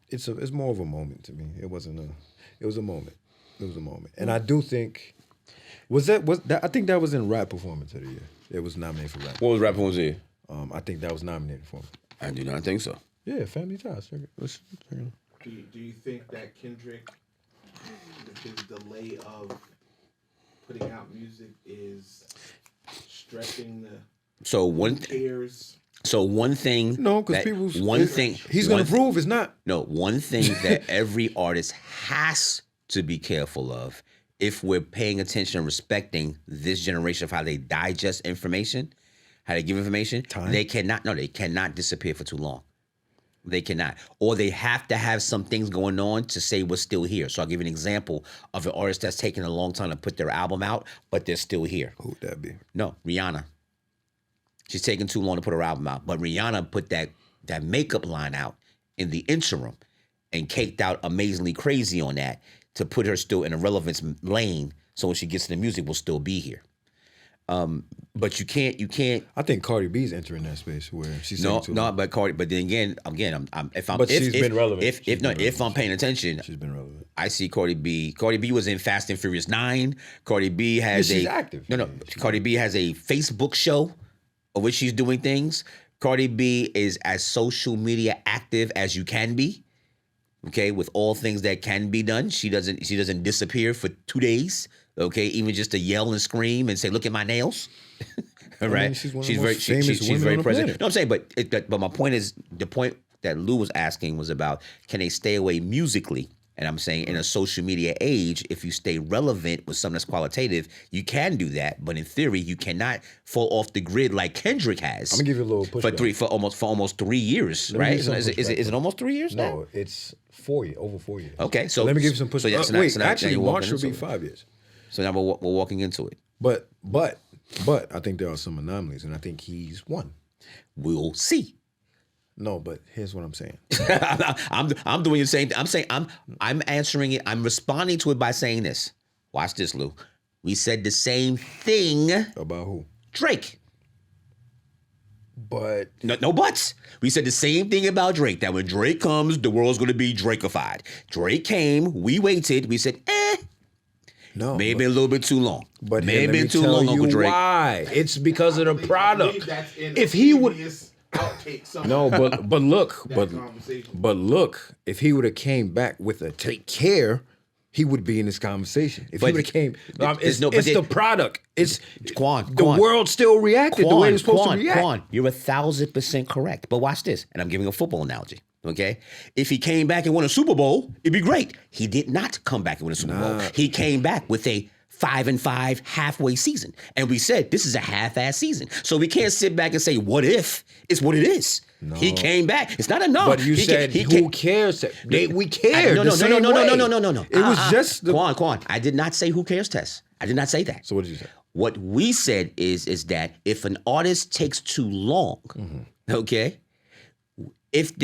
it's more of a moment to me. It was a moment. It was a moment, and I do think was that I think that was in Rap Performance of the Year. It was nominated for Rap. What was Rap Performance here? I think that was nominated for. I do not think so. Yeah, Family Ties. Check it. Do you think that Kendrick, with his delay of putting out music, is stretching the So one thing. No, because he's gonna prove it's not. No, one thing that every artist has to be careful of, if we're paying attention and respecting this generation of how they digest information, how they give information, they cannot disappear for too long. They cannot. Or they have to have some things going on to say we're still here. So I'll give you an example of an artist that's taken a long time to put their album out, but they're still here. Who would that be? No, Rihanna. She's taking too long to put her album out. But Rihanna put that makeup line out in the interim and caked out Amazingly Crazy on that to put her still in a relevance lane, so when she gets to the music, we'll still be here. But you can't. I think Cardi B's entering that space where she's but Cardi. But then again, she's been relevant. If I'm paying attention, she's been relevant. I see Cardi B. Cardi B was in Fast and Furious 9. Cardi B has she's active. No. Cardi B has a Facebook show of which she's doing things. Cardi B is as social media active as you can be. Okay, with all things that can be done, she doesn't disappear for 2 days. Okay, even just to yell and scream and say, "Look at my nails." All right, I mean, she's one of the most famous women very on the present. planet. No, I'm saying, but my point is, the point that Lou was asking was about, can they stay away musically? And I'm saying, in a social media age, if you stay relevant with something that's qualitative, you can do that. But in theory, you cannot fall off the grid like Kendrick has. I'm gonna give you a little pushback. for almost 3 years, Let me right? give you some Is pushback. it almost 3 years now? No, it's 4 years, over 4 years. Okay, so Let me give you some pushback. So now actually, you're walking March will into be it. 5 years. So now we're walking into it. But I think there are some anomalies, and I think he's one. We'll see. No, but here's what I'm saying. I'm doing the same thing. I'm saying I'm answering it. I'm responding to it by saying this. Watch this, Lou. We said the same thing. About who? Drake. But No buts. We said the same thing about Drake. That when Drake comes, the world's going to be Drakeified. Drake came. We waited. We said, no, may have been a little bit too long. But may have let me been too tell long, you Uncle Drake. why? It's because of the I believe product. that's in If a he would, previous outtake somewhere. no, but look, That conversation. but look, if he would have came back with a take care, he would be in this conversation. If he But would have came, it's it's the product. It's Quan, the world still reacted the way it was supposed to react. Quan, you're 1,000% correct. But watch this, and I'm giving a football analogy. Okay, if he came back and won a Super Bowl, it'd be great. He did not come back and win a Super Bowl. He came back with a 5-5 halfway season, and we said this is a half-ass season. So we can't sit back and say, "What if?" It's what it is. No. He came back. It's not enough. But you said, who cares? We cared. No. It was just the. Quan. I did not say who cares test. I did not say that. So what did you say? What we said is that if an artist takes too long, okay, if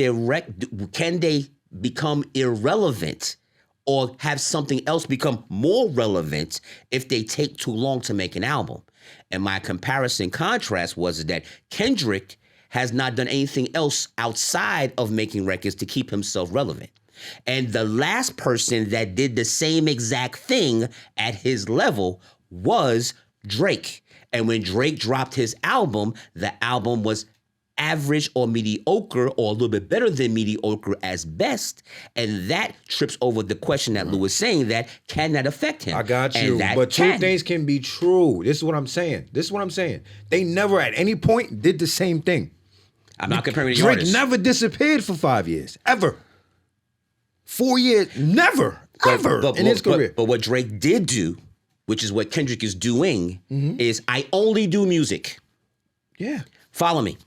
can they become irrelevant or have something else become more relevant if they take too long to make an album? And my comparison contrast was that Kendrick has not done anything else outside of making records to keep himself relevant. And the last person that did the same exact thing at his level was Drake. And when Drake dropped his album, the album was average or mediocre or a little bit better than mediocre as best. And that trips over the question that Lou was saying, that can that affect him? I got And you. that But two can. things can be true. This is what I'm saying. They never at any point did the same thing. I'm not comparing the Drake artists. never disappeared for 5 years. Ever. 4 years. Never. Ever in his career. But what Drake did do, which is what Kendrick is doing, is I only do music. Yeah. Follow me.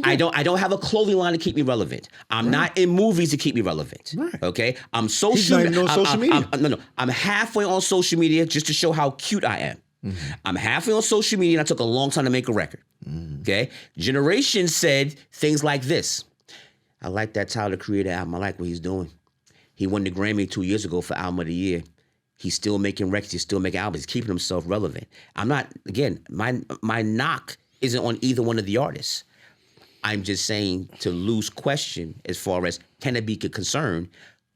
I don't have a clothing line to keep me relevant. I'm not in movies to keep me relevant. Right. Okay? I'm He's not even on social media. I'm halfway on social media just to show how cute I am. I'm halfway on social media and I took a long time to make a record. Okay? Generation said things like this. I like that Tyler Creator album. I like what he's doing. He won the Grammy 2 years ago for Album of the Year. He's still making records. He's still making albums. He's keeping himself relevant. I'm not, again, my knock isn't on either one of the artists. I'm just saying, to Lou's question as far as can it be a concern,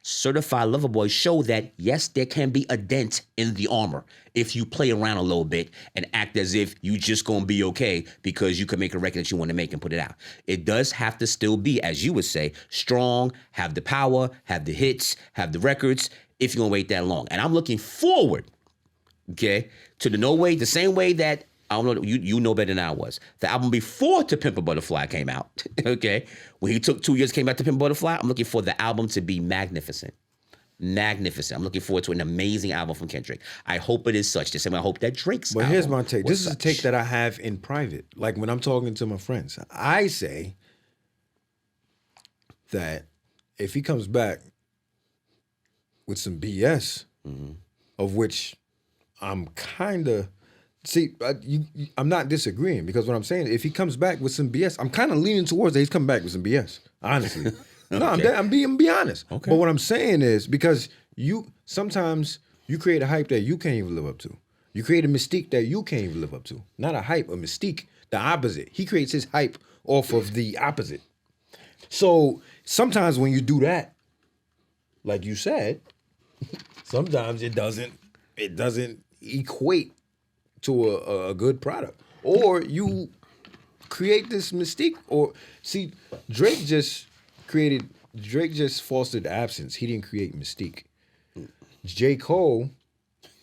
Certified Lover Boy show that, yes, there can be a dent in the armor if you play around a little bit and act as if you just gonna be okay because you can make a record that you want to make and put it out. It does have to still be, as you would say, strong, have the power, have the hits, have the records, if you're gonna wait that long. And I'm looking forward, okay, to the same way that, I don't know, you know better than I was. The album before To Pimp a Butterfly came out, okay? When he took 2 years, came out To Pimp a Butterfly, I'm looking for the album to be magnificent. Magnificent. I'm looking forward to an amazing album from Kendrick. I hope it is such. The same way I hope that Drake's But album here's my take. was This is a such. take that I have in private. Like when I'm talking to my friends, I say that if he comes back with some BS, of which I'm kind of, I'm not disagreeing, because what I'm saying, if he comes back with some BS, I'm kind of leaning towards that he's coming back with some BS, honestly. No, I'm being honest. Okay. But what I'm saying is, because sometimes you create a hype that you can't even live up to. You create a mystique that you can't even live up to. Not a hype, a mystique, the opposite. He creates his hype off of the opposite. So sometimes when you do that, like you said, sometimes it doesn't equate to a good product. Or you create this mystique, or see, Drake just fostered absence. He didn't create mystique. J. Cole,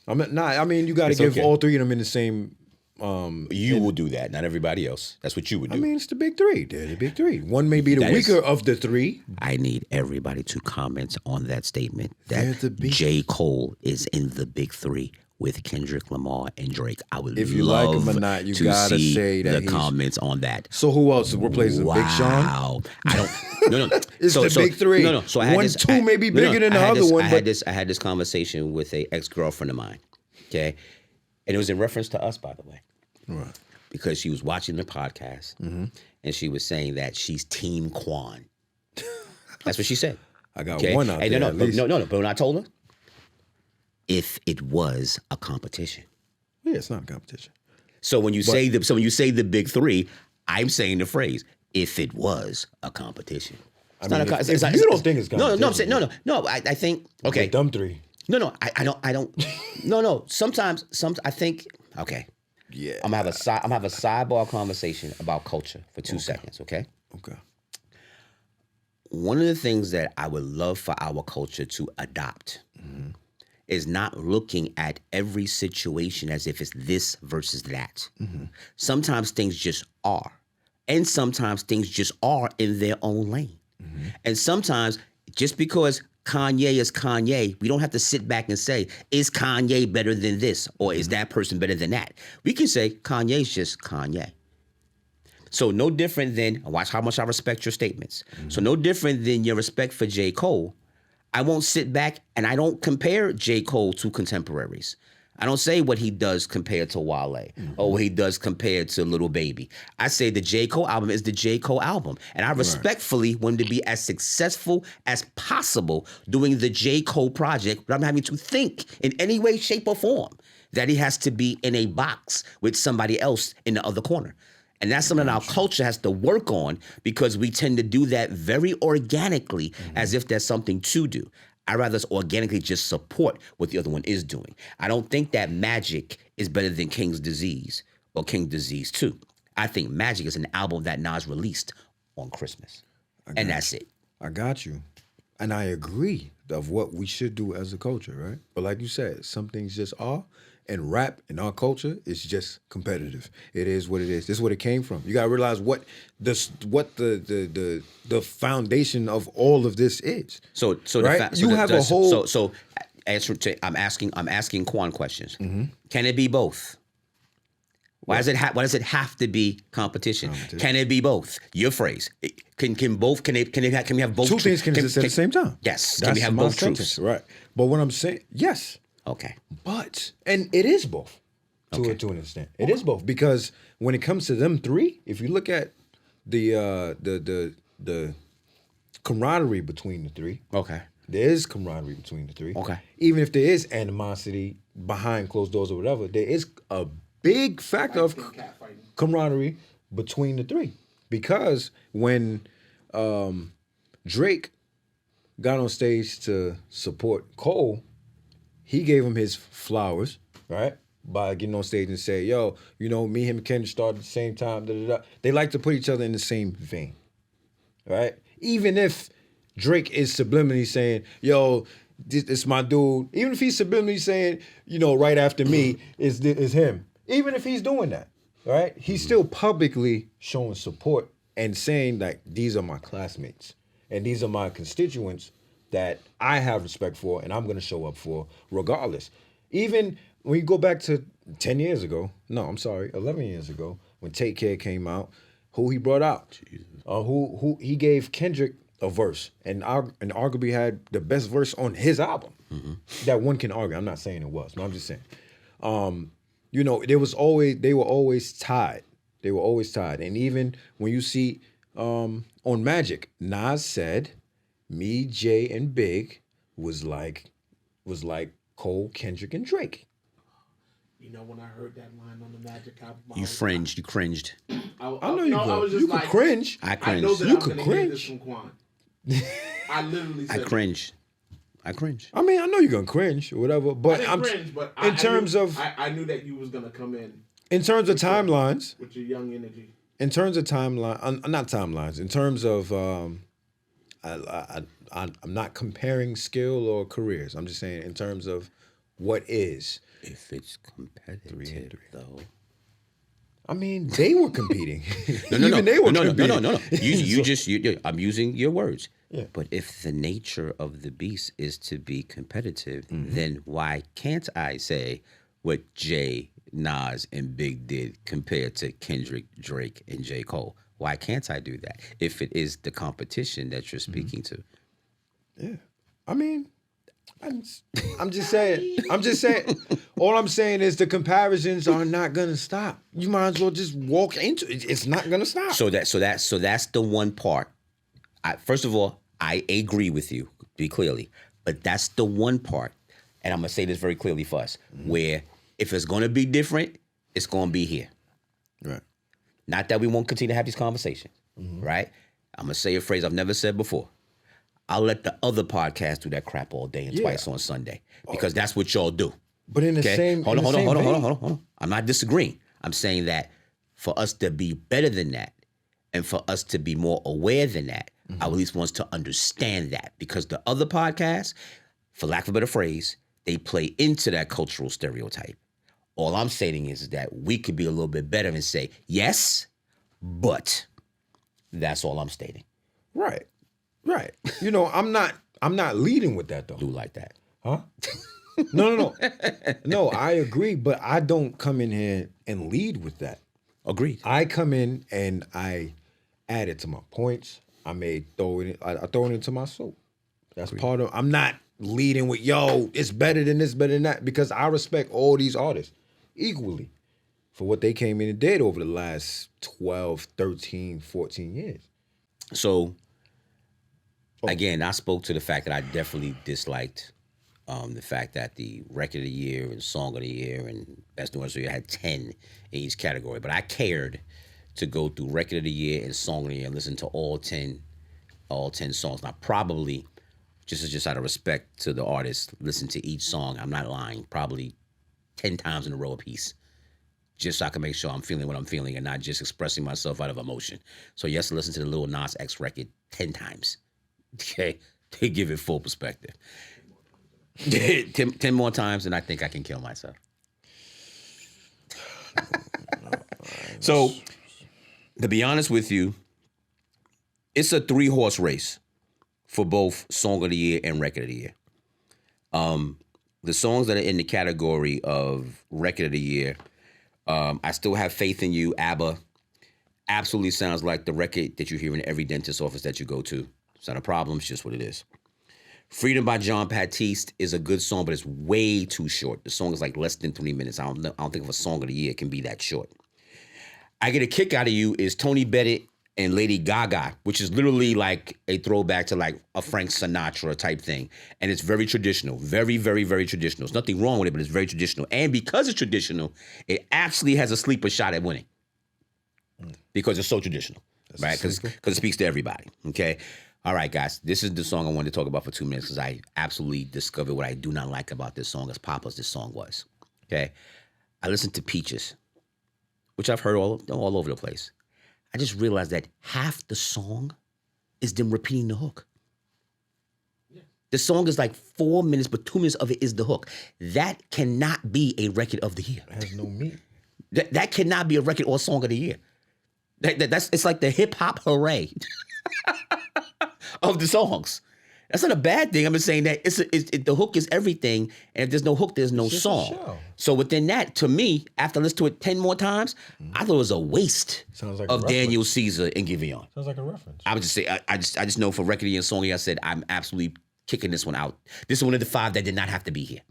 you got to It's give okay. all three of them in the same. You will do that, not everybody else. That's what you would do. I mean, it's the big three. They're the big three. One may be the That is- weaker of the three. I need everybody to comment on that statement They're that the big- J. Cole is in the big three with Kendrick Lamar and Drake. I would If you like love him or not, you to gotta see say that the he's- comments on that. So who else replaces Big Sean? Wow. I don't. No. It's the big three. No. So I had One, this, two may be bigger than the I had other this- one, I but- had this conversation with a ex-girlfriend of mine. Okay, and it was in reference to us, by the way. Right. Because she was watching the podcast and she was saying that she's Team Quan. That's what she said. I got one out there. At least. No. But when I told her, if it was a competition. Yeah, it's not a competition. So when you say the big three, I'm saying the phrase, if it was a competition. It's I mean, not a, if it's not- you it's- don't think it's No, I'm competition, saying no. I think okay. Dumb three. No, I don't. No. Sometimes I think okay. Yeah. I'm gonna have a sidebar conversation about culture for 2 seconds, okay? Okay. One of the things that I would love for our culture to adopt is not looking at every situation as if it's this versus that. Sometimes things just are. And sometimes things just are in their own lane. And sometimes just because Kanye is Kanye, we don't have to sit back and say, is Kanye better than this? Or is that person better than that? We can say Kanye's just Kanye. So no different than, watch how much I respect your statements. So no different than your respect for J. Cole. I won't sit back and I don't compare J. Cole to contemporaries. I don't say what he does compared to Wale or what he does compared to Lil Baby. I say the J. Cole album is the J. Cole album. And I respectfully want him to be as successful as possible doing the J. Cole project without having to think in any way, shape, or form that he has to be in a box with somebody else in the other corner. And that's something our culture has to work on because we tend to do that very organically as if there's something to do. I'd rather us organically just support what the other one is doing. I don't think that Magic is better than King's Disease or King Disease 2. I think Magic is an album that Nas released on Christmas. And that's it. I got you. And I agree of what we should do as a culture, right? But like you said, some things just are. And rap in our culture is just competitive. It is what it is. This is what it came from. You gotta realize what the foundation of all of this is. So right? You have a whole. Answer to I'm asking Quan questions. Can it be both? Why does it have to be competition? Can it be both? Your phrase. Can we have both? Two things can exist at the same time. Yes. That's Can we have my both sentence, truths? right? But what I'm saying, yes. Okay. But and it is both to an extent. It is both because when it comes to them three, if you look at the camaraderie between the three, Okay. there is camaraderie between the three. Okay. Even if there is animosity behind closed doors or whatever, there is a big factor of camaraderie between the three. Because when Drake got on stage to support Cole, he gave him his flowers, right? By getting on stage and say, yo, me, him, and Kendrick started at the same time. Da, da, da. They like to put each other in the same vein, right? Even if Drake is subliminally saying, yo, this my dude. Even if he's subliminally saying, right after me is him. Even if he's doing that, right? He's still publicly showing support and saying, like, these are my classmates. And these are my constituents that I have respect for and I'm going to show up for regardless. Even when you go back to 10 years ago, 11 years ago, when Take Care came out, who he brought out? Who he gave Kendrick a verse and arguably had the best verse on his album. That one can argue. I'm not saying it was, but I'm just saying. They were always tied. They were always tied. And even when you see on Magic, Nas said, me, Jay, and Big was like Cole, Kendrick, and Drake. When I heard that line on the Magic album, You cringed. I know you could. I was just You could cringe. I I know cringed. that You I'm could gonna hear cringe. this from Quan. I literally I said cringed. I mean, I know you're gonna cringe or whatever, but I didn't cringe, but I knew that you was gonna come in terms of timelines, with your young energy. in terms of timeline, not timelines, in terms of I'm not comparing skill or careers. I'm just saying in terms of what is. If it's competitive, though. I mean, they were competing. No. They were competing. I'm using your words. Yeah. But if the nature of the beast is to be competitive, then why can't I say what Jay, Nas, and Big did compared to Kendrick, Drake, and J. Cole? Why can't I do that if it is the competition that you're speaking to? Yeah. I mean, I'm just saying. All I'm saying is the comparisons are not gonna stop. You might as well just walk into it. It's not gonna stop. So that's the one part. First of all, I agree with you, be clearly, but that's the one part, and I'm gonna say this very clearly for us, where if it's gonna be different, it's gonna be here. Right. Not that we won't continue to have these conversations, right? I'm gonna say a phrase I've never said before. I'll let the other podcast do that crap all day and twice on Sunday because that's what y'all do. But in the same, hold on. I'm not disagreeing. I'm saying that for us to be better than that, and for us to be more aware than that, I at least want us to understand that because the other podcasts, for lack of a better phrase, they play into that cultural stereotype. All I'm saying is that we could be a little bit better and say yes, but that's all I'm stating. Right. I'm not leading with that though. Do like that. Huh? No. No, I agree, but I don't come in here and lead with that. Agreed. I come in and I add it to my points. I throw it into my soap. That's part of. I'm not leading with it's better than this, better than that, because I respect all these artists equally for what they came in and did over the last 12, 13, 14 years. So again, I spoke to the fact that I definitely disliked the fact that the record of the year and song of the year and best new artist of the year had 10 in each category. But I cared to go through record of the year and song of the year and listen to all 10 songs. Now, probably, just out of respect to the artist, listen to each song. I'm not lying. Probably 10 times in a row a piece. just so I can make sure I'm feeling what I'm feeling and not just expressing myself out of emotion. So yes, listen to the Lil Nas X record 10 times, okay, to give it full perspective. 10 more times, and I think I can kill myself. So, to be honest with you, it's a 3-horse race for both Song of the Year and Record of the Year. The songs that are in the category of Record of the Year, I Still Have Faith in You, ABBA, absolutely sounds like the record that you hear in every dentist office that you go to. It's not a problem, it's just what it is. Freedom by John Baptiste is a good song, but it's way too short. The song is like less than 3 minutes. I don't think of a Song of the Year can be that short. I Get a Kick Out of You is Tony Bennett and Lady Gaga, which is literally like a throwback to like a Frank Sinatra type thing. And it's very traditional, very, very, very traditional. There's nothing wrong with it, but it's very traditional. And because it's traditional, it actually has a sleeper shot at winning because it's so traditional, right? Because it speaks to everybody, okay? All right, guys, this is the song I wanted to talk about for 2 minutes because I absolutely discovered what I do not like about this song, as pop as this song was, okay? I listened to Peaches, which I've heard all over the place. I just realized that half the song is them repeating the hook. Yeah. The song is like 4 minutes, but 2 minutes of it is the hook. That cannot be a record of the year. It has no meat. That cannot be a record or song of the year. It's like the hip hop hooray of the songs. That's not a bad thing. I'm just saying that the hook is everything, and if there's no hook, there's no song. So within that, to me, after listening to it 10 more times, I thought it was a waste of Daniel Caesar and Giveon. Sounds like a reference. I would just say, I just know for Record of the Year and Song of the Year, I said, I'm absolutely kicking this one out. This is one of the 5 that did not have to be here.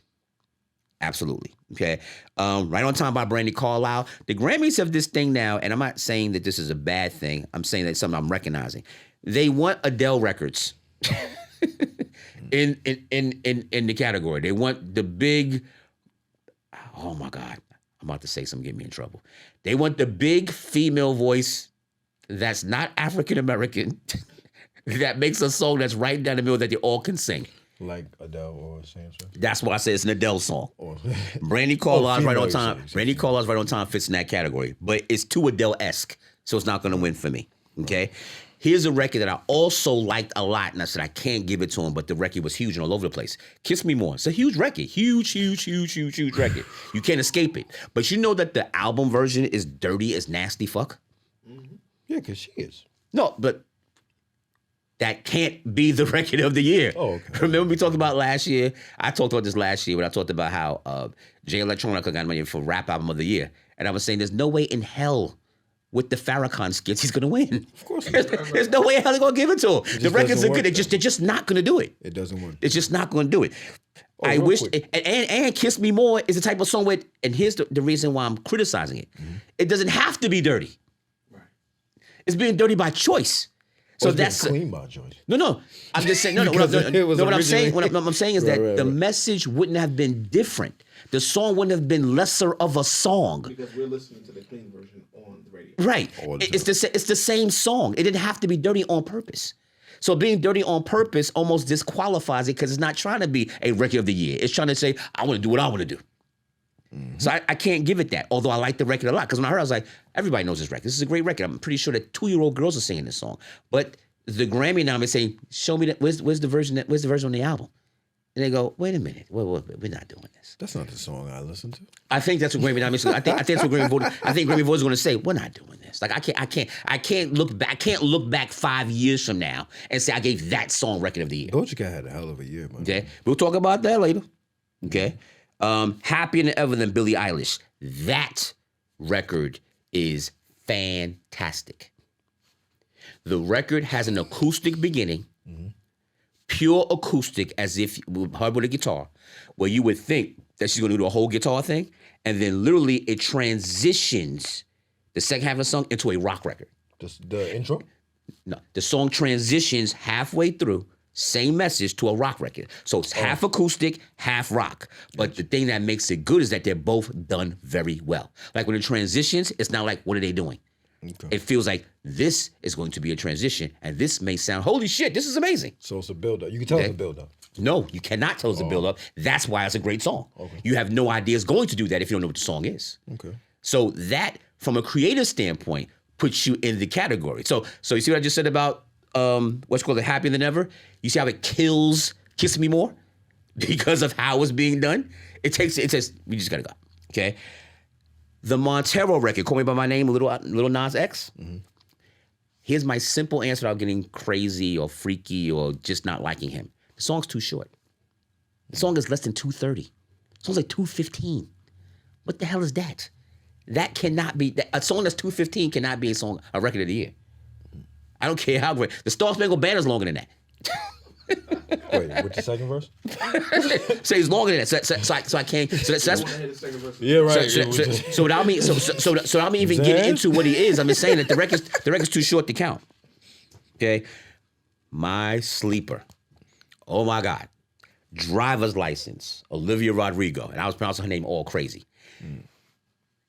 Absolutely. Okay. Right on Time by Brandy Carlisle. The Grammys have this thing now, and I'm not saying that this is a bad thing. I'm saying that it's something I'm recognizing. They want Adele records in the category. They want the big, oh my God, I'm about to say something, get me in trouble. They want the big female voice that's not African American that makes a song that's right down the middle that they all can sing. Like Adele or Sansa. That's why I say it's an Adele song. Brandy Carlisle's right on time. Brandy Carlisle's right on time fits in that category, but it's too Adele-esque, so it's not going to win for me. Okay. Here's a record that I also liked a lot, and I said I can't give it to him, but the record was huge and all over the place. Kiss Me More. It's a huge record. Huge record. You can't escape it. But you know that the album version is dirty as nasty fuck? Mm-hmm. Yeah, because she is. No, but that can't be the record of the year. Oh, okay. Remember we talked about last year? I talked about this last year when I talked about how Jay Electronica got nominated for Rap Album of the Year. And I was saying there's no way in hell with the Farrakhan skits he's going to win. Of course not. There's no way in hell they're going to give it to him. The records are good. They're just not going to do it. It doesn't work. It's just not going to do it. I wish, and Kiss Me More is the type of song where, and here's the reason why I'm criticizing it. Mm-hmm. It doesn't have to be dirty. Right. It's being dirty by choice. So that's clean by choice. No. I'm just saying. No. What I'm saying is that the message wouldn't have been different. The song wouldn't have been lesser of a song. Because we're listening to the clean version on the radio. Right. It's the same song. It didn't have to be dirty on purpose. So being dirty on purpose almost disqualifies it because it's not trying to be a record of the year. It's trying to say, I want to do what I want to do. Mm-hmm. So I can't give it that, although I like the record a lot. Because when I heard it, I was like, everybody knows this record. This is a great record. I'm pretty sure that 2-year-old girls are singing this song. But the Grammy nominee is saying, show me that. Where's the version on the album? And they go, wait a minute, we're not doing this. That's not the song I listen to. I think that's what Grammy nominee. I think that's what Grammy voted. I think Grammy voters are going to say, we're not doing this. Like I can't look back. I can't look back 5 years from now and say I gave that song record of the year. Doja Cat had a hell of a year, man. Okay, we'll talk about that later. Okay, Happier Than Ever than Billie Eilish. That record is fantastic. The record has an acoustic beginning. Mm-hmm. Pure acoustic, as if her with a guitar, where you would think that she's going to do the whole guitar thing, and then literally it transitions the second half of the song into a rock record. The intro? No, the song transitions halfway through, same message, to a rock record. So it's half acoustic, half rock. But the thing that makes it good is that they're both done very well. Like when it transitions, it's not like, what are they doing? Okay. It feels like this is going to be a transition, and this may sound, holy shit, this is amazing. So it's a build-up. You can tell it's a build-up. No, you cannot tell it's a build-up. That's why it's a great song. Okay. You have no idea it's going to do that if you don't know what the song is. Okay. So that, from a creative standpoint, puts you in the category. So you see what I just said about what's called the Happier Than Ever? You see how it kills Kiss Me More because of how it's being done? It says, we just gotta go. Okay. The Montero record, Call Me By My Name, Little Nas X. Mm-hmm. Here's my simple answer without getting crazy or freaky or just not liking him. The song's too short. The song is less than 2:30. The song's like 2:15. What the hell is that? That cannot be, a song that's 2:15 cannot be a record of the year. I don't care how great. The Star Spangled Banner is longer than that. Wait, what's the second verse? Say it's longer than that. So I can't. So that's yeah, right. So without me, so without me even getting into what he is, I'm just saying that the record's too short to count. Okay, my sleeper. Oh my God, Driver's License, Olivia Rodrigo, and I was pronouncing her name all crazy.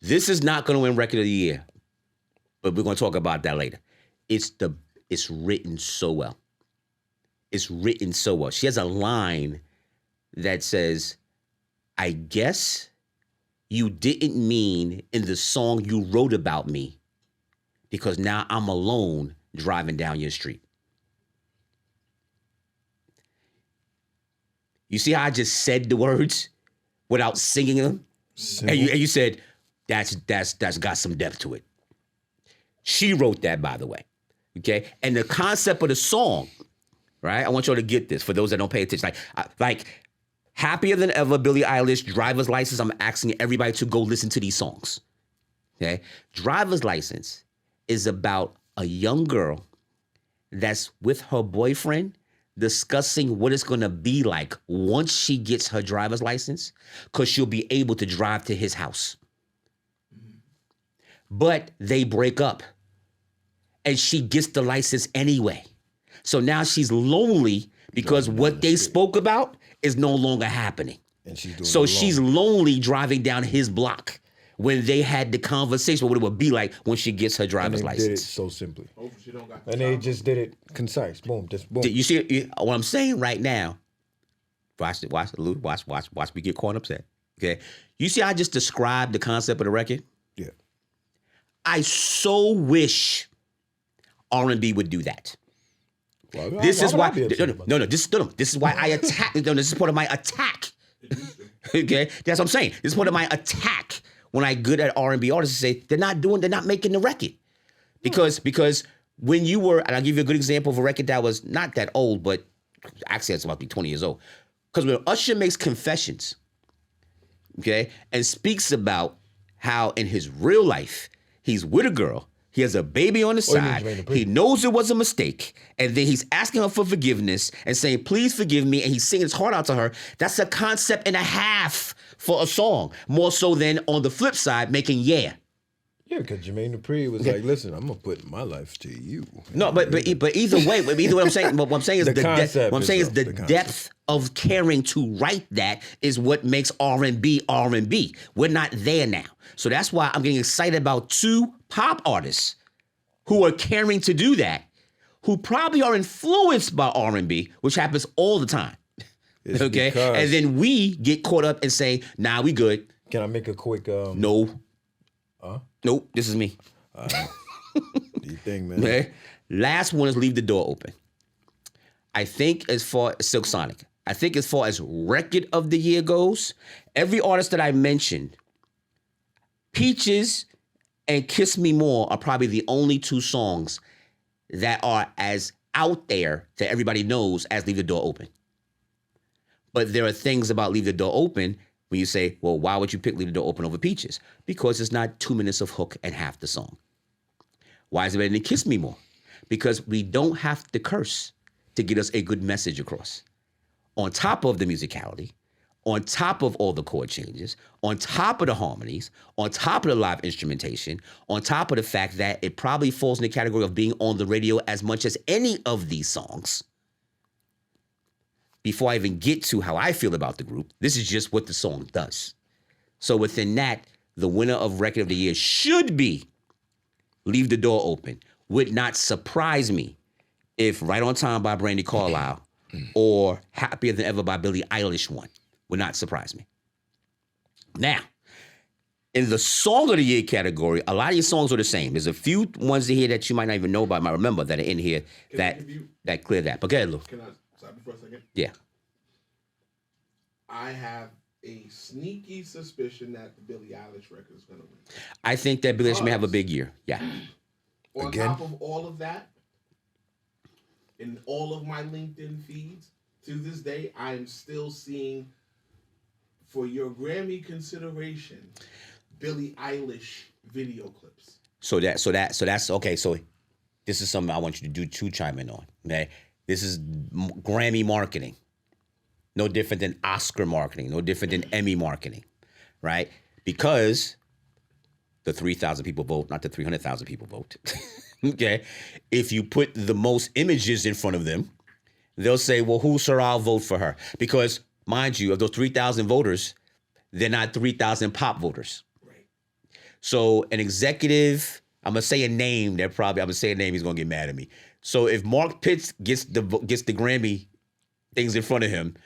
This is not going to win Record of the Year, but we're going to talk about that later. It's written so well. It's written so well. She has a line that says, I guess you didn't mean in the song you wrote about me because now I'm alone driving down your street. You see how I just said the words without singing them? And you said, that's got some depth to it. She wrote that, by the way. Okay? And the concept of the song, right? I want y'all to get this for those that don't pay attention. Like Happier Than Ever, Billie Eilish, Driver's License. I'm asking everybody to go listen to these songs. Okay? Driver's License is about a young girl that's with her boyfriend discussing what it's going to be like once she gets her driver's license because she'll be able to drive to his house. But they break up and she gets the license anyway. So now she's lonely because what they spoke about is no longer happening. And she's lonely driving down his block when they had the conversation what it would be like when she gets her driver's license. They did it so simply. And they just did it concise. Boom, just boom. You see what I'm saying right now? Watch me get caught upset. Okay. You see how I just described the concept of the record? Yeah. I so wish R&B would do that. Well, this is why. This is why I attack. This is part of my attack. Okay, that's what I'm saying. This is part of my attack when I good at R&B artists say they're not making the record because when you were, and I'll give you a good example of a record that was not that old, but actually it's about to be 20 years old. Because when Usher makes Confessions, okay, and speaks about how in his real life he's with a girl. He has a baby on the side. He knows it was a mistake. And then he's asking her for forgiveness and saying, please forgive me. And he's singing his heart out to her. That's a concept and a half for a song. More so than on the flip side, making Yeah. Yeah, because Jermaine Dupri was like, listen, I'm going to put my life to you. No, but either way, what I'm saying is the depth of caring to write that is what makes R&B R&B. We're not there now. So that's why I'm getting excited about two pop artists who are caring to do that, who probably are influenced by R&B, which happens all the time. Okay? And then we get caught up and say, nah, we good. Can I make a quick... No. Nope, this is me. Do you think, man? Okay. Last one is Leave the Door Open. I think as far as Silk Sonic, I think as far as record of the year goes, every artist that I mentioned, Peaches and Kiss Me More are probably the only two songs that are as out there that everybody knows as Leave the Door Open. But there are things about Leave the Door Open when you say, well, why would you pick Leave the Door Open over Peaches? Because it's not 2 minutes of hook and half the song. Why is it better than Kiss Me More? Because we don't have to curse to get us a good message across. On top of the musicality, on top of all the chord changes, on top of the harmonies, on top of the live instrumentation, on top of the fact that it probably falls in the category of being on the radio as much as any of these songs. Before I even get to how I feel about the group, this is just what the song does. So within that, the winner of Record of the Year should be Leave the Door Open. Would not surprise me if Right on Time by Brandi Carlile or Happier Than Ever by Billie Eilish won. Would not surprise me. Now, In the Song of the Year category, a lot of these songs are the same. There's a few ones in here that you might not even know about, might remember that are in here that clear that. But go ahead, Lou. Can I stop you for a second? Yeah. I have a sneaky suspicion that the Billie Eilish record is going to win. I think that Billie Eilish may have a big year. Yeah. On top of all of that, in all of my LinkedIn feeds, to this day, I am still seeing, for your Grammy consideration, Billie Eilish video clips. So that's okay. So this is something I want you to chime in on. Okay, this is Grammy marketing, no different than Oscar marketing, no different than Emmy marketing, right? Because the 3,000 people vote, not the 300,000 people vote. Okay, if you put the most images in front of them, they'll say, "Well, who's her? I'll vote for her." Because mind you, of those 3,000 voters, they're not 3,000 pop voters. So an executive, I'm gonna say a name. I'm gonna say a name. He's gonna get mad at me. So if Mark Pitts gets the Grammy things in front of him,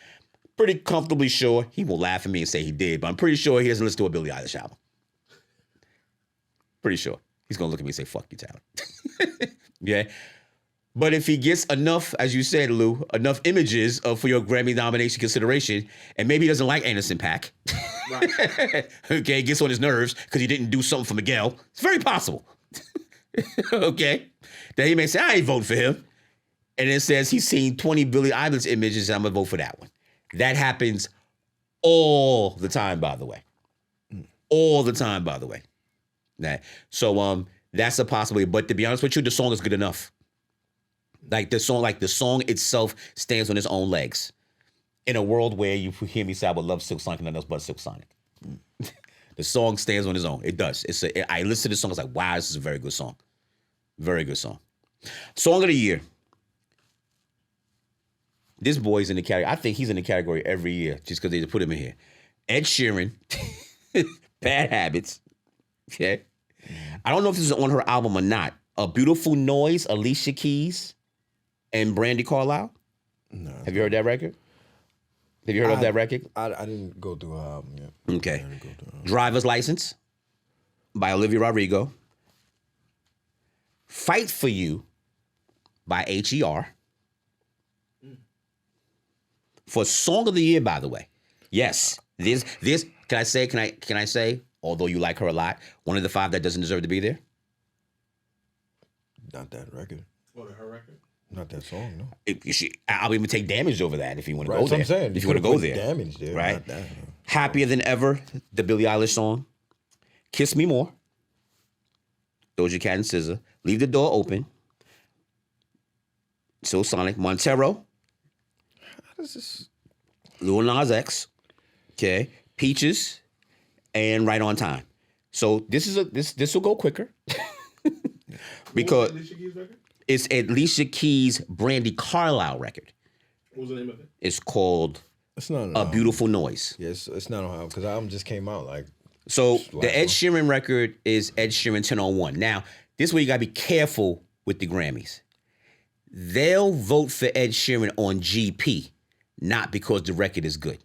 pretty comfortably sure he will laugh at me and say he did. But I'm pretty sure he doesn't listen to a Billie Eilish album. Pretty sure he's gonna look at me and say, "Fuck you, Tyler." Yeah. But if he gets enough, as you said, Lou, enough images for your Grammy nomination consideration, and maybe he doesn't like Anderson .Paak, right. Okay, gets on his nerves because he didn't do something for Miguel. It's very possible. Okay, then he may say, "I ain't voting for him," and then says he's seen 20 Billie Eilish images, and I'm gonna vote for that one. That happens all the time, by the way. All the time, by the way. So that's a possibility. But to be honest with you, the song is good enough. Like the song itself stands on its own legs. In a world where you hear me say I would love Silk Sonic and nothing else but Silk Sonic. The song stands on its own. It does. I listen to the song, I was like, wow, this is a very good song. Very good song. Song of the Year. This boy's in the category. I think he's in the category every year just because they put him in here. Ed Sheeran, Bad Habits. Okay. I don't know if this is on her album or not. A Beautiful Noise, Alicia Keys, and Brandy Carlisle. No. Have you heard that record? Have you heard of that record? I didn't go through her album yet. Okay. Driver's License by Olivia Rodrigo. Fight for You by H.E.R. For Song of the Year, by the way. Yes. This can I say, although you like her a lot, one of the 5 that doesn't deserve to be there? Not that record. What, her record? Not that song, no. I'll even take Damaged over that if you want to go That's there. what I'm saying. If you want to go there. Damaged there. Right? Not that, no. Happier Than Ever, the Billie Eilish song. Kiss Me More. Doja Cat and SZA. Leave the Door Open. So Sonic. Montero. How does this... Lil Nas X. Okay. Peaches. And Right on Time. So this will go quicker. Because Alicia Keys record? It's Alicia Keys' Brandy Carlisle record. What was the name of it? It's called It's not A Beautiful Noise. Yes, it's not on album because the album just came out like. So the Ed Sheeran record is Ed Sheeran 1001. Now, this is where you gotta be careful with the Grammys. They'll vote for Ed Sheeran on GP, not because the record is good.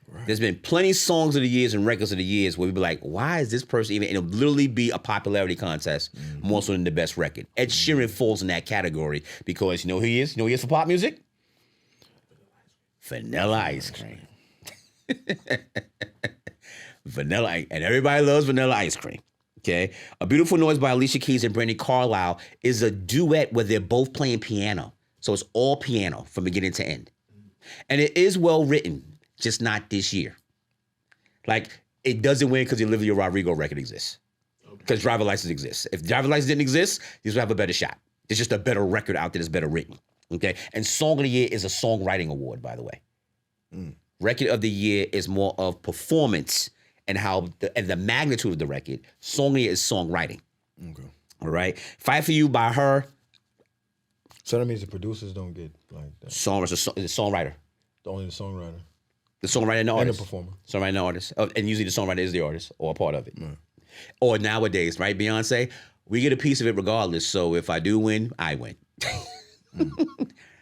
Right. There's been plenty of songs of the years and records of the years where we be like, why is this person even? And it'll literally be a popularity contest more so than the best record. Ed Sheeran falls in that category because you know who he is? You know who he is for pop music? Vanilla Ice Cream. Vanilla, and everybody loves Vanilla Ice Cream. Okay? A Beautiful Noise by Alicia Keys and Brandy Carlisle is a duet where they're both playing piano. So it's all piano from beginning to end. And it is well written. Just not this year. Like, it doesn't win because the Olivia Rodrigo record exists. Because Driver's License exists. If Driver's License didn't exist, these would have a better shot. There's just a better record out there that's better written. Okay? And Song of the Year is a songwriting award, by the way. Record of the Year is more of performance and how the magnitude of the record. Song of the Year is songwriting. Okay. All right? Fight for You by H.E.R. So that means the producers don't get like that. Songwriter. Only the songwriter. The songwriter and the artist. And the performer. Songwriter and the artist. And usually the songwriter is the artist or a part of it. Or nowadays, right, Beyonce? We get a piece of it regardless. So if I do win, I win.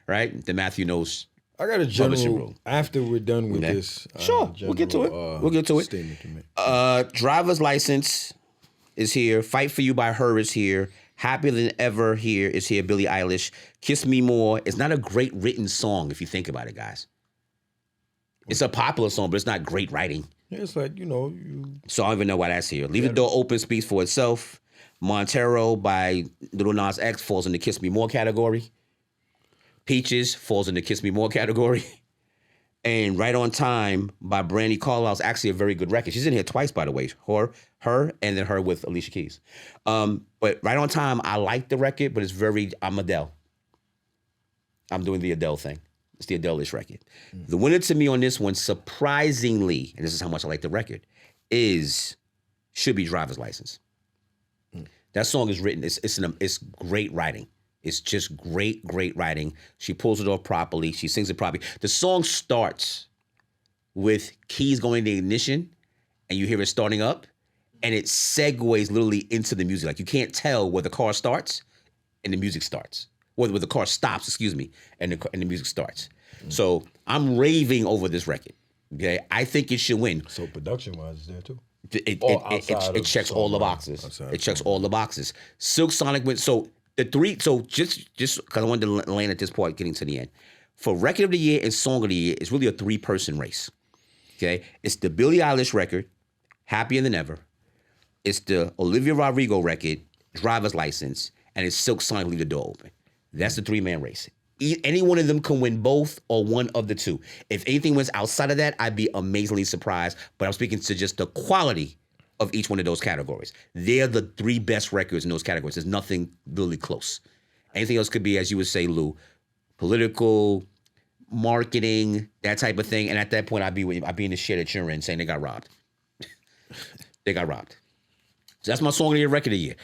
Right? Then Matthew knows I got a Publishing general. rule. After we're done with Okay. this, Sure, we'll get to it. We'll get to it. Statement to make. Driver's License is here. Fight for You by H.E.R is here. Happier Than Ever here is here. Billie Eilish. Kiss Me More. It's not a great written song if you think about it, guys. It's a popular song, but it's not great writing. Yeah, it's like, you. So I don't even know why that's here. Leave the Door Open speaks for itself. Montero by Lil Nas X falls in the Kiss Me More category. Peaches falls in the Kiss Me More category. And Right on Time by Brandy Carlisle is actually a very good record. She's in here twice, by the way. Her, and then her with Alicia Keys. But Right on Time, I like the record, but I'm Adele. I'm doing the Adele thing. It's the Adele-ish record. The winner to me on this one, surprisingly, and this is how much I like the record, should be Driver's License. That song is written, it's great writing. It's just great writing. She pulls it off properly. She sings it properly. The song starts with keys going to ignition, and you hear it starting up, and it segues literally into the music. Like, you can't tell where the car starts and the music starts. Where the car stops, excuse me, and the music starts. So I'm raving over this record. Okay, I think it should win. So production-wise, it's there too. It checks all the boxes. It checks all the boxes. Silk Sonic went. So the three. So just because I wanted to land at this point, getting to the end. For record of the year and song of the year, it's really a 3-person race. Okay, it's the Billie Eilish record, Happier Than Ever. It's the Olivia Rodrigo record, Driver's License, and it's Silk Sonic, Leave the Door Open. That's the 3-man race. Any one of them can win both or one of the two. If anything wins outside of that, I'd be amazingly surprised. But I'm speaking to just the quality of each one of those categories. They're the 3 best records in those categories. There's nothing really close. Anything else could be, as you would say, Lou, political, marketing, that type of thing. And at that point, I'd be in the shit that you're in saying they got robbed. They got robbed. So that's my song of the year, record of the year.